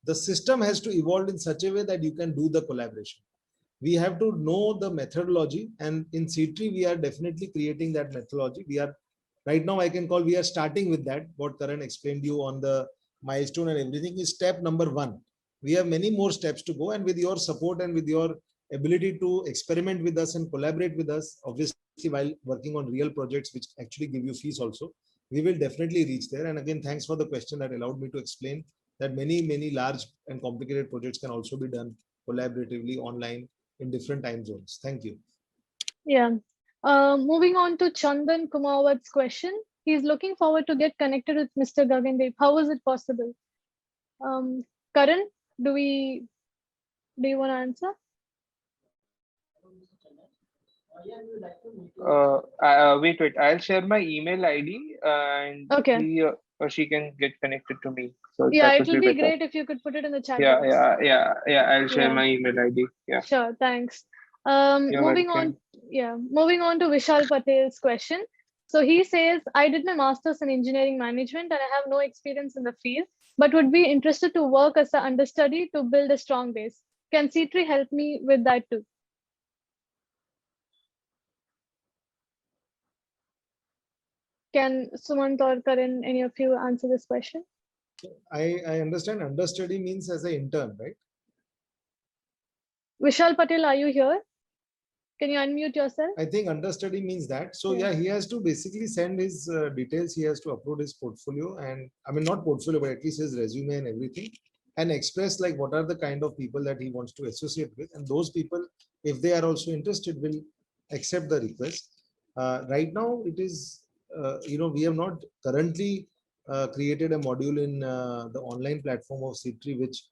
The system has to evolve in such a way that you can do the collaboration. We have to know the methodology, and in C3 we are definitely creating that methodology. We are right now, I can call, we are starting with that. What Karan explained to you on the milestone and everything is step number 1. We have many more steps to go, and with your support and with your ability to experiment with us and collaborate with us, obviously while working on real projects which actually give you fees also, we will definitely reach there. And again, thanks for the question that allowed me to explain that many large and complicated projects can also be done collaboratively online in different time zones. Thank you. Yeah. Moving on to Chandan Kumawat's question. He's looking forward to get connected with Mr. Gagandev. How is it possible? Karan, do you want to answer? Wait. I'll share my email ID and Okay. he or she can get connected to me. So Yeah, that it would will be be better. great if you could put it in the chat Yeah, box. yeah. I'll share Yeah. my email ID. Yeah. Sure, thanks. You're Moving welcome. moving on to Vishal Patel's question. So he says, I did my master's in engineering management and I have no experience in the field, but would be interested to work as an understudy to build a strong base. Can C3 help me with that too? Can Sumant or Karan, any of you answer this question? I understand understudy means as an intern, right? Vishal Patel, are you here? Can you unmute yourself? I think understudy means that. So yeah, he has to basically send his details. He has to upload his portfolio, and I mean not portfolio, but at least his resume and everything, and express like what are the kind of people that he wants to associate with, and those people, if they are also interested, will accept the request. Right now, it is we have not currently created a module in the online platform of C3 which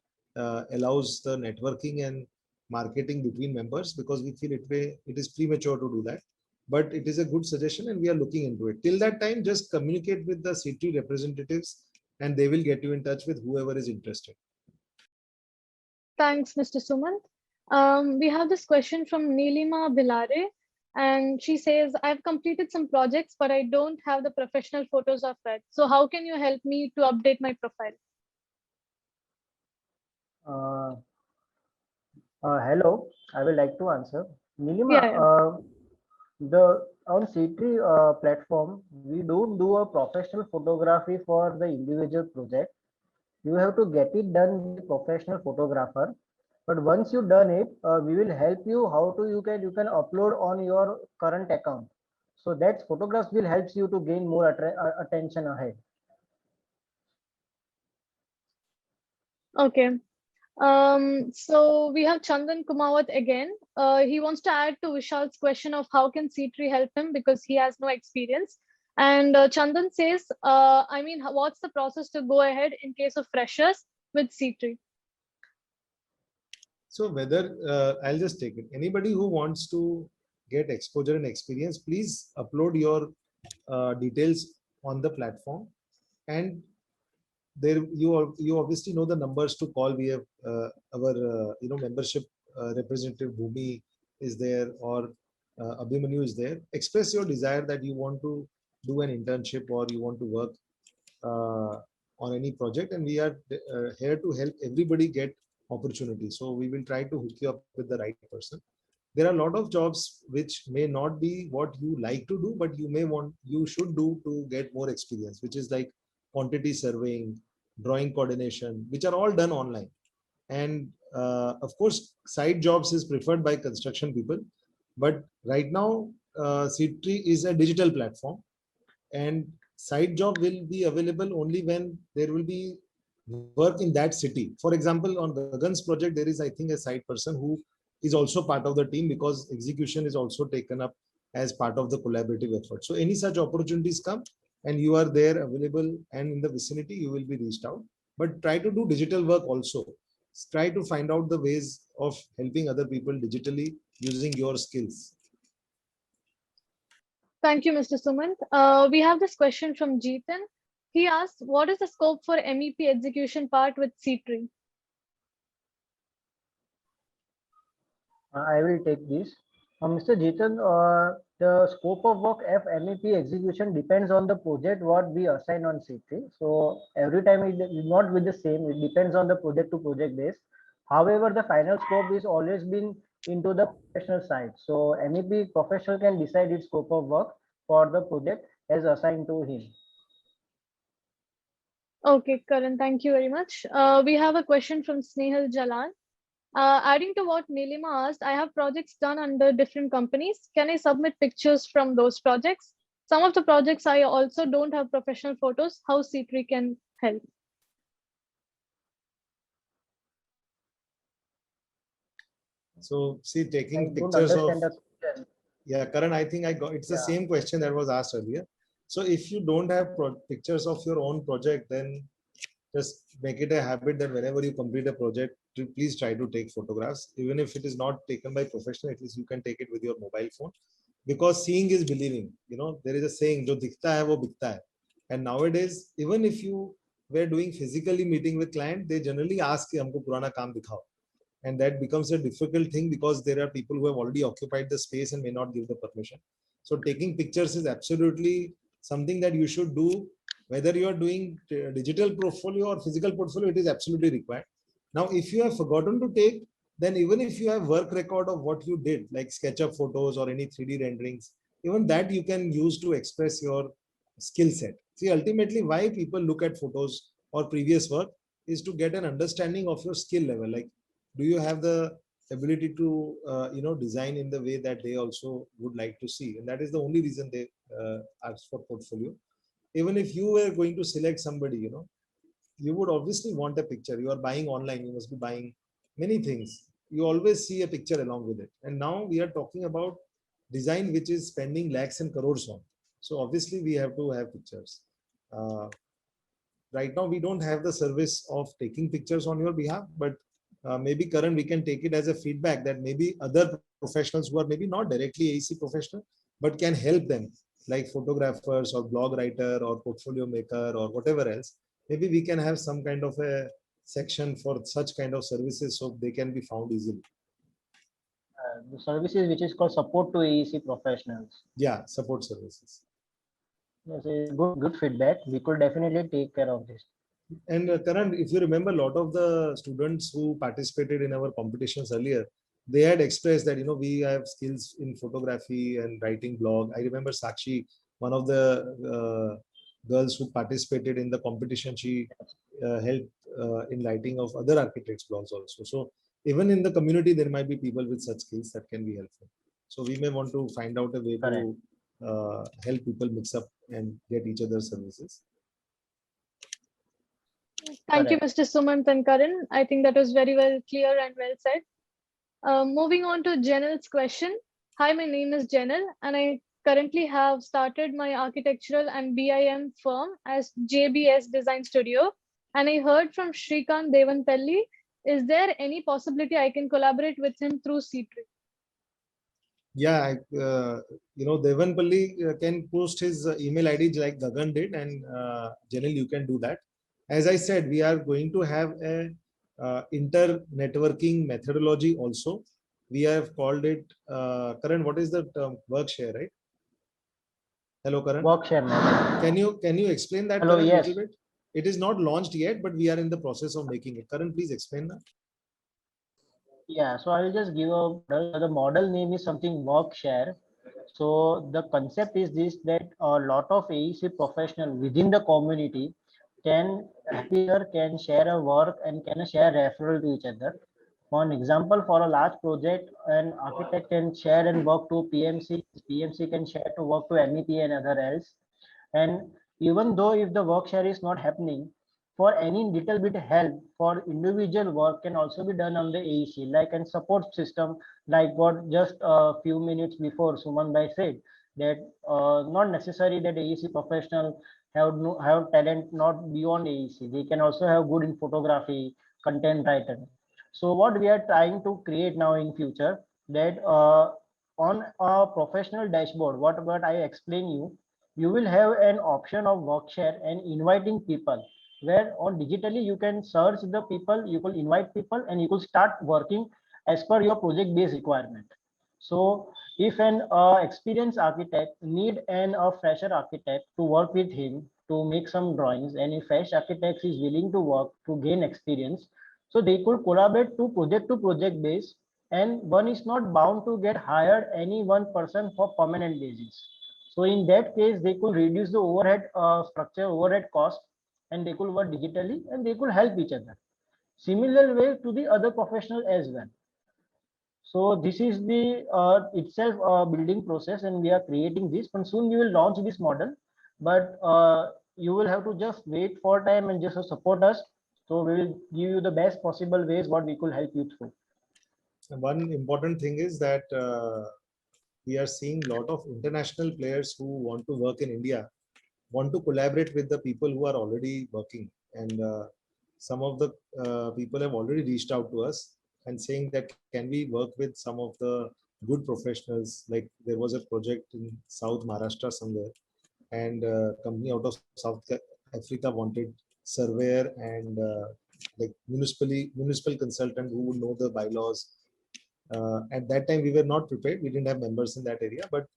allows the networking and marketing between members, because we feel it is premature to do that, but it is a good suggestion and we are looking into it. Till that time, just communicate with the C3 representatives and they will get you in touch with whoever is interested. Thanks, Mr. Sumant. We have this question from Neelima Bilare, and she says, I've completed some projects, but I don't have the professional photos of that. So how can you help me to update my profile? Hello, I would like to answer. Nilima, on C3 platform, we don't do a professional photography for the individual project. You have to get it done with a professional photographer. But once you done it, we will help you how to you can upload on your current account. So that photographs will help you to gain more attention ahead. Okay. So we have Chandan Kumawat again. He wants to add to Vishal's question of how can C3 help him because he has no experience. And Chandan says, I mean, what's the process to go ahead in case of freshers with C3? So whether I'll just take it. Anybody who wants to get exposure and experience, please upload your details on the platform, and there you obviously know the numbers to call. We have our membership representative Bhumi is there, or Abhimanyu is there. Express your desire that you want to do an internship or you want to work on any project, and we are here to help everybody get opportunity. So we will try to hook you up with the right person. There are a lot of jobs which may not be what you like to do, but you should do to get more experience, which is like quantity surveying, drawing coordination, which are all done online. And of course, side jobs is preferred by construction people. But right now, C3 is a digital platform, and side job will be available only when there will be work in that city. For example, on Gagan's project, there is, I think, a side person who is also part of the team because execution is also taken up as part of the collaborative effort. So any such opportunities come and you are there available and in the vicinity, you will be reached out. But try to do digital work also. Try to find out the ways of helping other people digitally using your skills. Thank you, Mr. Sumant. We have this question from Jeetan. He asks, what is the scope for MEP execution part with C3? I will take this. Mr. Jitan, the scope of work of MEP execution depends on the project what we assign on C3. So every time it is not with the same, it depends on the project to project base. However, the final scope is always been into the professional side. So MEP professional can decide its scope of work for the project as assigned to him. Okay, Karan, thank you very much. We have a question from Snehal Jalan. Adding to what Nilima asked, I have projects done under different companies. Can I submit pictures from those projects? Some of the projects I also don't have professional photos. How C3 can help? So see, I taking don't pictures of, understand the question. yeah, Karan, I think I got, it's the Yeah. same question that was asked earlier. So if you don't have pictures of your own project, then just make it a habit that whenever you complete a project, please try to take photographs. Even if it is not taken by professional, at least you can take it with your mobile phone. Because seeing is believing. You know, there is a saying, "Jo dikhta hai, wo bikta hai." And nowadays, even if you were doing physically meeting with client, they generally ask, कि हमको पुराना काम दिखाओ. And that becomes a difficult thing because there are people who have already occupied the space and may not give the permission. So taking pictures is absolutely something that you should do, whether you are doing digital portfolio or physical portfolio. It is absolutely required. Now if you have forgotten to take, then even if you have work record of what you did, like SketchUp photos or any 3D renderings, even that you can use to express your skill set. See, ultimately why people look at photos or previous work is to get an understanding of your skill level. Like, do you have the ability to design in the way that they also would like to see? And that is the only reason they ask for portfolio. Even if you were going to select somebody, you would obviously want a picture. You are buying online, you must be buying many things. You always see a picture along with it. And now we are talking about design which is spending lakhs and crores on. So obviously we have to have pictures. Right now we don't have the service of taking pictures on your behalf, but maybe Karan, we can take it as a feedback that maybe other professionals who are maybe not directly AEC professional, but can help them, like photographers or blog writer or portfolio maker or whatever else. Maybe we can have some kind of a section for such kind of services so they can be found easily. The services which is called support to AEC professionals. Yeah, support services. Yes, good feedback. We could definitely take care of this. And Karan, if you remember, a lot of the students who participated in our competitions earlier, they had expressed that, we have skills in photography and writing blog. I remember Sakshi, one of the girls who participated in the competition, she helped in writing of other architects blogs also. So even in the community, there might be people with such skills that can be helpful. So we may want to find out a way to help people mix up and get each other's services. Thank you, Mr. Sumant and Karan. I think that was very well clear and well said. Moving on to Janel's question. Hi, my name is Janel, and I currently have started my architectural and BIM firm as JBS Design Studio. And I heard from Shrikant Devanpalli. Is there any possibility I can collaborate with him through C3? Yeah, Devanpalli can post his email ID like Gagan did, and Janil, you can do that. As I said, we are going to have a inter-networking methodology also. We have called it, Karan, what is the term? Workshare, right? Hello, Karan. Workshare. Can you explain that? Hello, Karan, yes. little bit? It is not launched yet, but we are in the process of making it. Karan, please explain that. Yeah, so I will just give a model. The model name is something Workshare. So the concept is this, that a lot of AEC professionals within the community can share a work and can share referral to each other. For an example, for a large project, an architect can share and work to PMC. PMC can share to work to MEP and other else. And even though if the work share is not happening, for any little bit help for individual work can also be done on the AEC, like a support system, like what just a few minutes before Suman Bhai said, that not necessary that AEC professional have talent not beyond AEC. They can also have good in photography, content writer. So what we are trying to create now in future, that on a professional dashboard, what I explain you will have an option of workshare and inviting people, where on digitally you can search the people, you will invite people and you will start working as per your project based requirement. So if an experienced architect need a fresher architect to work with him to make some drawings, and if fresh architect is willing to work to gain experience, so they could collaborate to project base, and one is not bound to get hired any one person for permanent basis. So in that case, they could reduce the overhead structure, overhead cost, and they could work digitally and they could help each other. Similar way to the other professional as well. So this is the itself building process, and we are creating this. But soon we will launch this model, but you will have to just wait for time and just support us. So we will give you the best possible ways what we could help you through. One important thing is that we are seeing a lot of international players who want to work in India, want to collaborate with the people who are already working. And some of the people have already reached out to us and saying that can we work with some of the good professionals. Like there was a project in South Maharashtra somewhere, and a company out of South Africa wanted surveyor and like municipal consultant who would know the bylaws. At that time, we were not prepared. We didn't have members in that area, but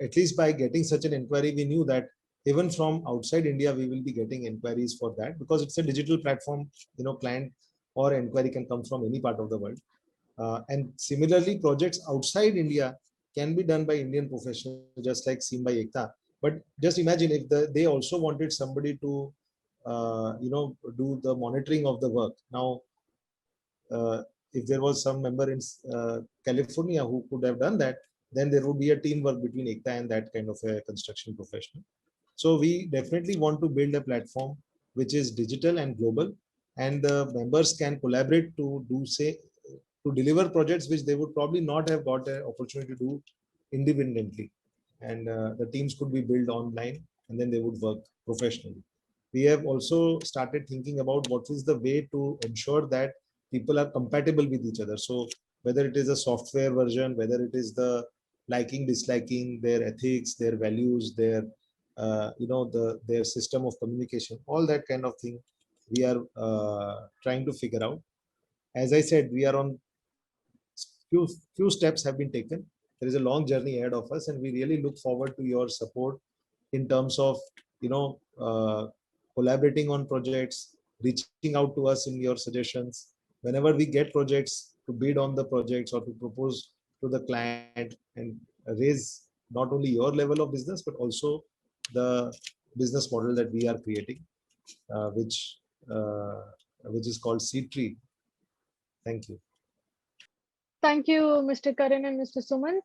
at least by getting such an inquiry, we knew that even from outside India, we will be getting inquiries for that because it's a digital platform. You know, client or inquiry can come from any part of the world. And similarly, projects outside India can be done by Indian professionals, just like seen by Ekta. But just imagine if they also wanted somebody to, do the monitoring of the work. Now, if there was some member in California who could have done that, then there would be a teamwork between Ekta and that kind of a construction professional. So we definitely want to build a platform which is digital and global, and the members can collaborate to deliver projects which they would probably not have got an opportunity to do independently. And the teams could be built online, and then they would work professionally. We have also started thinking about what is the way to ensure that people are compatible with each other. So whether it is a software version, whether it is the liking, disliking, their ethics, their values, their their system of communication, all that kind of thing, we are trying to figure out. As I said, we are on few steps have been taken. There is a long journey ahead of us, and we really look forward to your support in terms of collaborating on projects, reaching out to us in your suggestions. Whenever we get projects, to bid on the projects or to propose to the client and raise not only your level of business, but also the business model that we are creating, which is called Seed Tree. Thank you. Thank you, Mr. Karan and Mr. Sumant.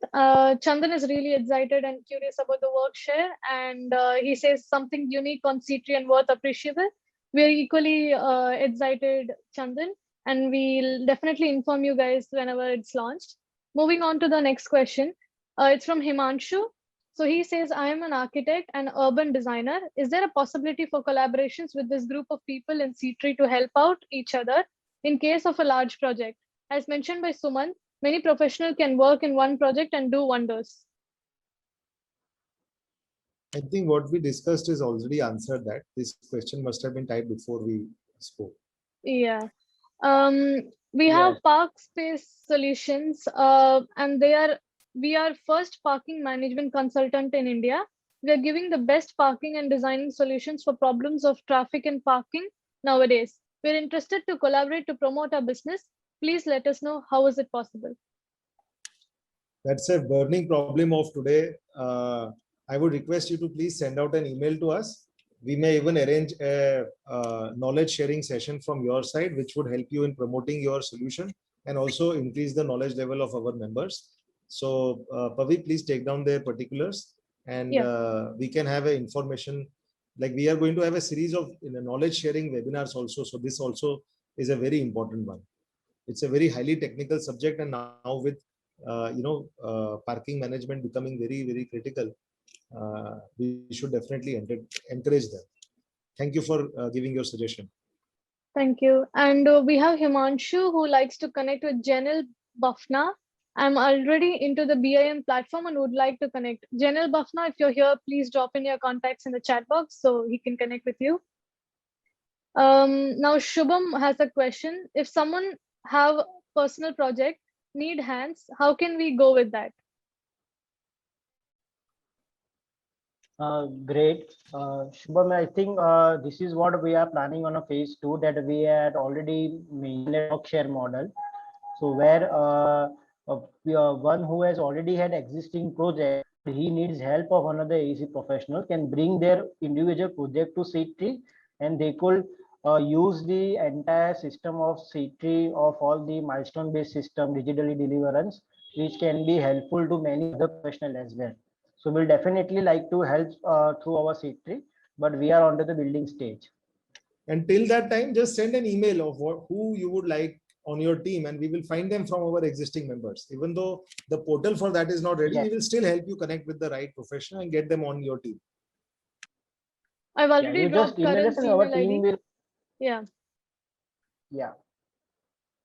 Chandan is really excited and curious about the work share, and he says something unique on Seed Tree and worth appreciable. We are equally excited, Chandan, and we'll definitely inform you guys whenever it's launched. Moving on to the next question. It's from Himanshu. So he says, I am an architect and urban designer. Is there a possibility for collaborations with this group of people in Seed Tree to help out each other in case of a large project? As mentioned by Sumant, many professionals can work in one project and do wonders. I think what we discussed is already answered that. This question must have been typed before we spoke. Yeah. We have Park Space Solutions, and we are first parking management consultant in India. We are giving the best parking and designing solutions for problems of traffic and parking nowadays. We're interested to collaborate to promote our business. Please let us know how is it possible. That's a burning problem of today. I would request you to please send out an email to us. We may even arrange a knowledge sharing session from your side, which would help you in promoting your solution and also increase the knowledge level of our members. So Pavi, please take down their particulars, and we can have a information, like we are going to have a series of knowledge sharing webinars also. So this also is a very important one. It's a very highly technical subject, and now with parking management becoming very, very critical, we should definitely encourage them. Thank you for giving your suggestion. Thank you. And we have Himanshu who likes to connect with Janil Bafna. I'm already into the BIM platform and would like to connect. Janil Bafna, if you're here, please drop in your contacts in the chat box so he can connect with you. Now Shubham has a question. If someone have personal project need hands, how can we go with that? Great. Shubham, I think this is what we are planning on a phase 2 that we had already made a work share model. So where one who has already had existing project, he needs help of another AEC professional can bring their individual project to SeedTree, and they could use the entire system of SeedTree of all the milestone based system digitally deliverance, which can be helpful to many other professionals as well. So we'll definitely like to help through our SeedTree, but we are on to the building stage. Until that time, just send an email of who you would like on your team, and we will find them from our existing members. Even though the portal for that is not ready, Yes. we will still help you connect with the right professional and get them on your team. I've Yeah, already you just dropped email us Karan's and our email team ID. will, Yeah. yeah.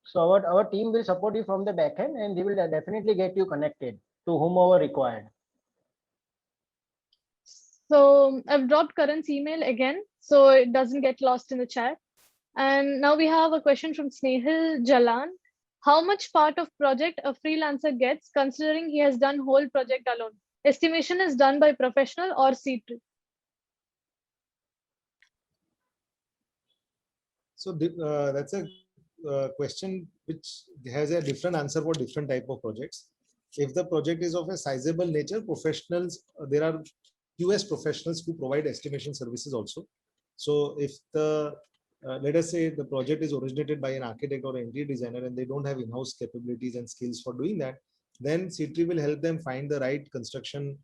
So our team will support you from the back end, and they will definitely get you connected to whomever required. So I've dropped Karan's email again, so it doesn't get lost in the chat. And now we have a question from Snehal Jalan. How much part of project a freelancer gets considering he has done whole project alone? Estimation is done by professional or SeedTree? So that's a question which has a different answer for different type of projects. If the project is of a sizable nature, professionals, there are QS professionals who provide estimation services also. So if the let us say the project is originated by an architect or an interior designer and they don't have in-house capabilities and skills for doing that, then SeedTree will help them find the right construction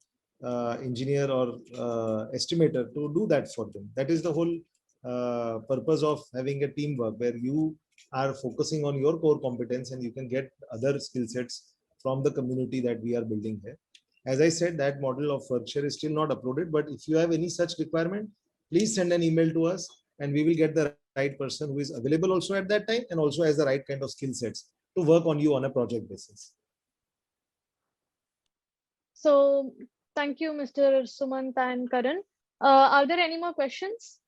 engineer or estimator to do that for them. That is the whole purpose of having a teamwork where you are focusing on your core competence and you can get other skill sets from the community that we are building here. As I said, that model of workshare is still not uploaded, but if you have any such requirement, please send an email to us and we will get the right person who is available also at that time and also has the right kind of skill sets to work on you on a project basis. So thank you, Mr. Sumant and Karan. Are there any more questions?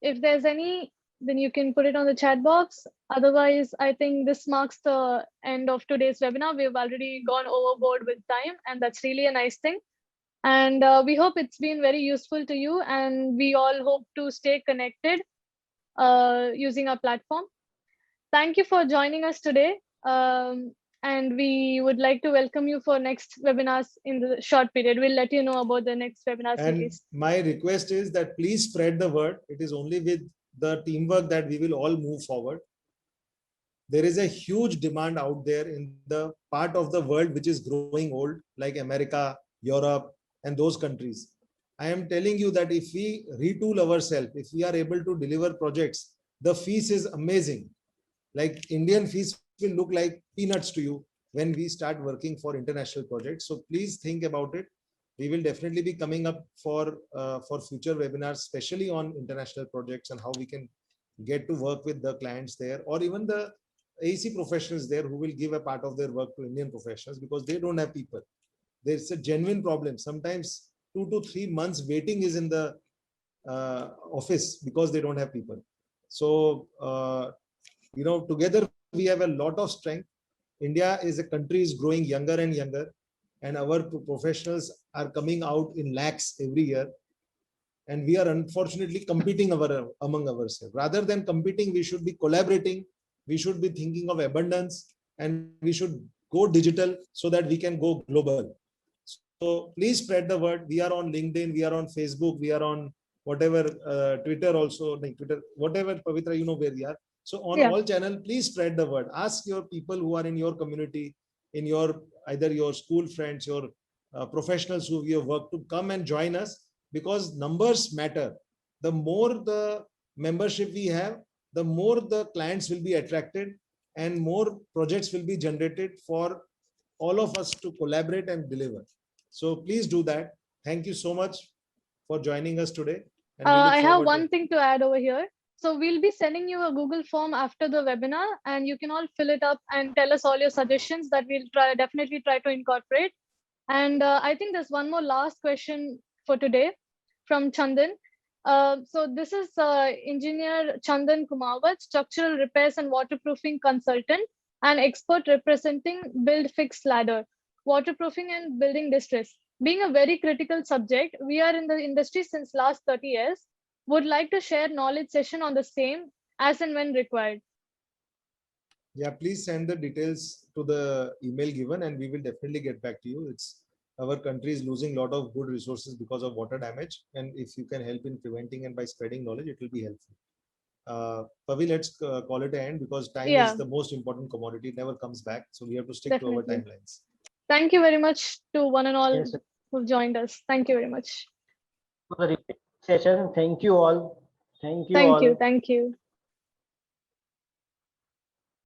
If there's any, then you can put it on the chat box. Otherwise, I think this marks the end of today's webinar. We've already gone overboard with time, and that's really a nice thing. And we hope it's been very useful to you, and we all hope to stay connected using our platform. Thank you for joining us today. And we would like to welcome you for next webinars in the short period. We'll let you know about the next webinar And series. my request is that please spread the word. It is only with the teamwork that we will all move forward. There is a huge demand out there in the part of the world which is growing old, like America, Europe, and those countries. I am telling you that if we retool ourselves, if we are able to deliver projects, the fees is amazing. Like Indian fees will look like peanuts to you when we start working for international projects. So please think about it. We will definitely be coming up for future webinars, especially on international projects and how we can get to work with the clients there, or even the AEC professionals there who will give a part of their work to Indian professionals because they don't have people. There's a genuine problem. Sometimes 2 to 3 months waiting is in the office because they don't have people. So, together we have a lot of strength. India is a country is growing younger and younger, and our professionals are coming out in lakhs every year. And we are unfortunately competing among ourselves. Rather than competing, we should be collaborating. We should be thinking of abundance, and we should go digital so that we can go global. So please spread the word. We are on LinkedIn, we are on Facebook, we are on whatever, Twitter also, like Twitter, whatever, Pavitra, you know where we are. So on all channels, please spread the word. Ask your people who are in your community, in your either your school friends, your professionals who you have worked to come and join us, because numbers matter. The more the membership we have, the more the clients will be attracted and more projects will be generated for all of us to collaborate and deliver. So please do that. Thank you so much for joining us today. I have one thing to add over here. So we'll be sending you a Google form after the webinar, and you can all fill it up and tell us all your suggestions that we'll definitely try to incorporate. And I think there's one more last question for today from Chandan. So this is engineer Chandan Kumawat, structural repairs and waterproofing consultant. an expert representing Build Fix Ladder, waterproofing and building distress. Being a very critical subject, we are in the industry since last 30 years, would like to share knowledge session on the same as and when required. Yeah, please send the details to the email given and we will definitely get back to you. It's our country is losing a lot of good resources because of water damage. And if you can help in preventing and by spreading knowledge, it will be helpful. Pavi, let's call it an end because time Yeah. is the most important commodity. It never comes back. So we have to stick to our Definitely. timelines. Thank you very much to one and all Yes, sir. who've joined us. Thank you very much. For the repeat session, thank you all. Thank you Thank all. you. Thank you.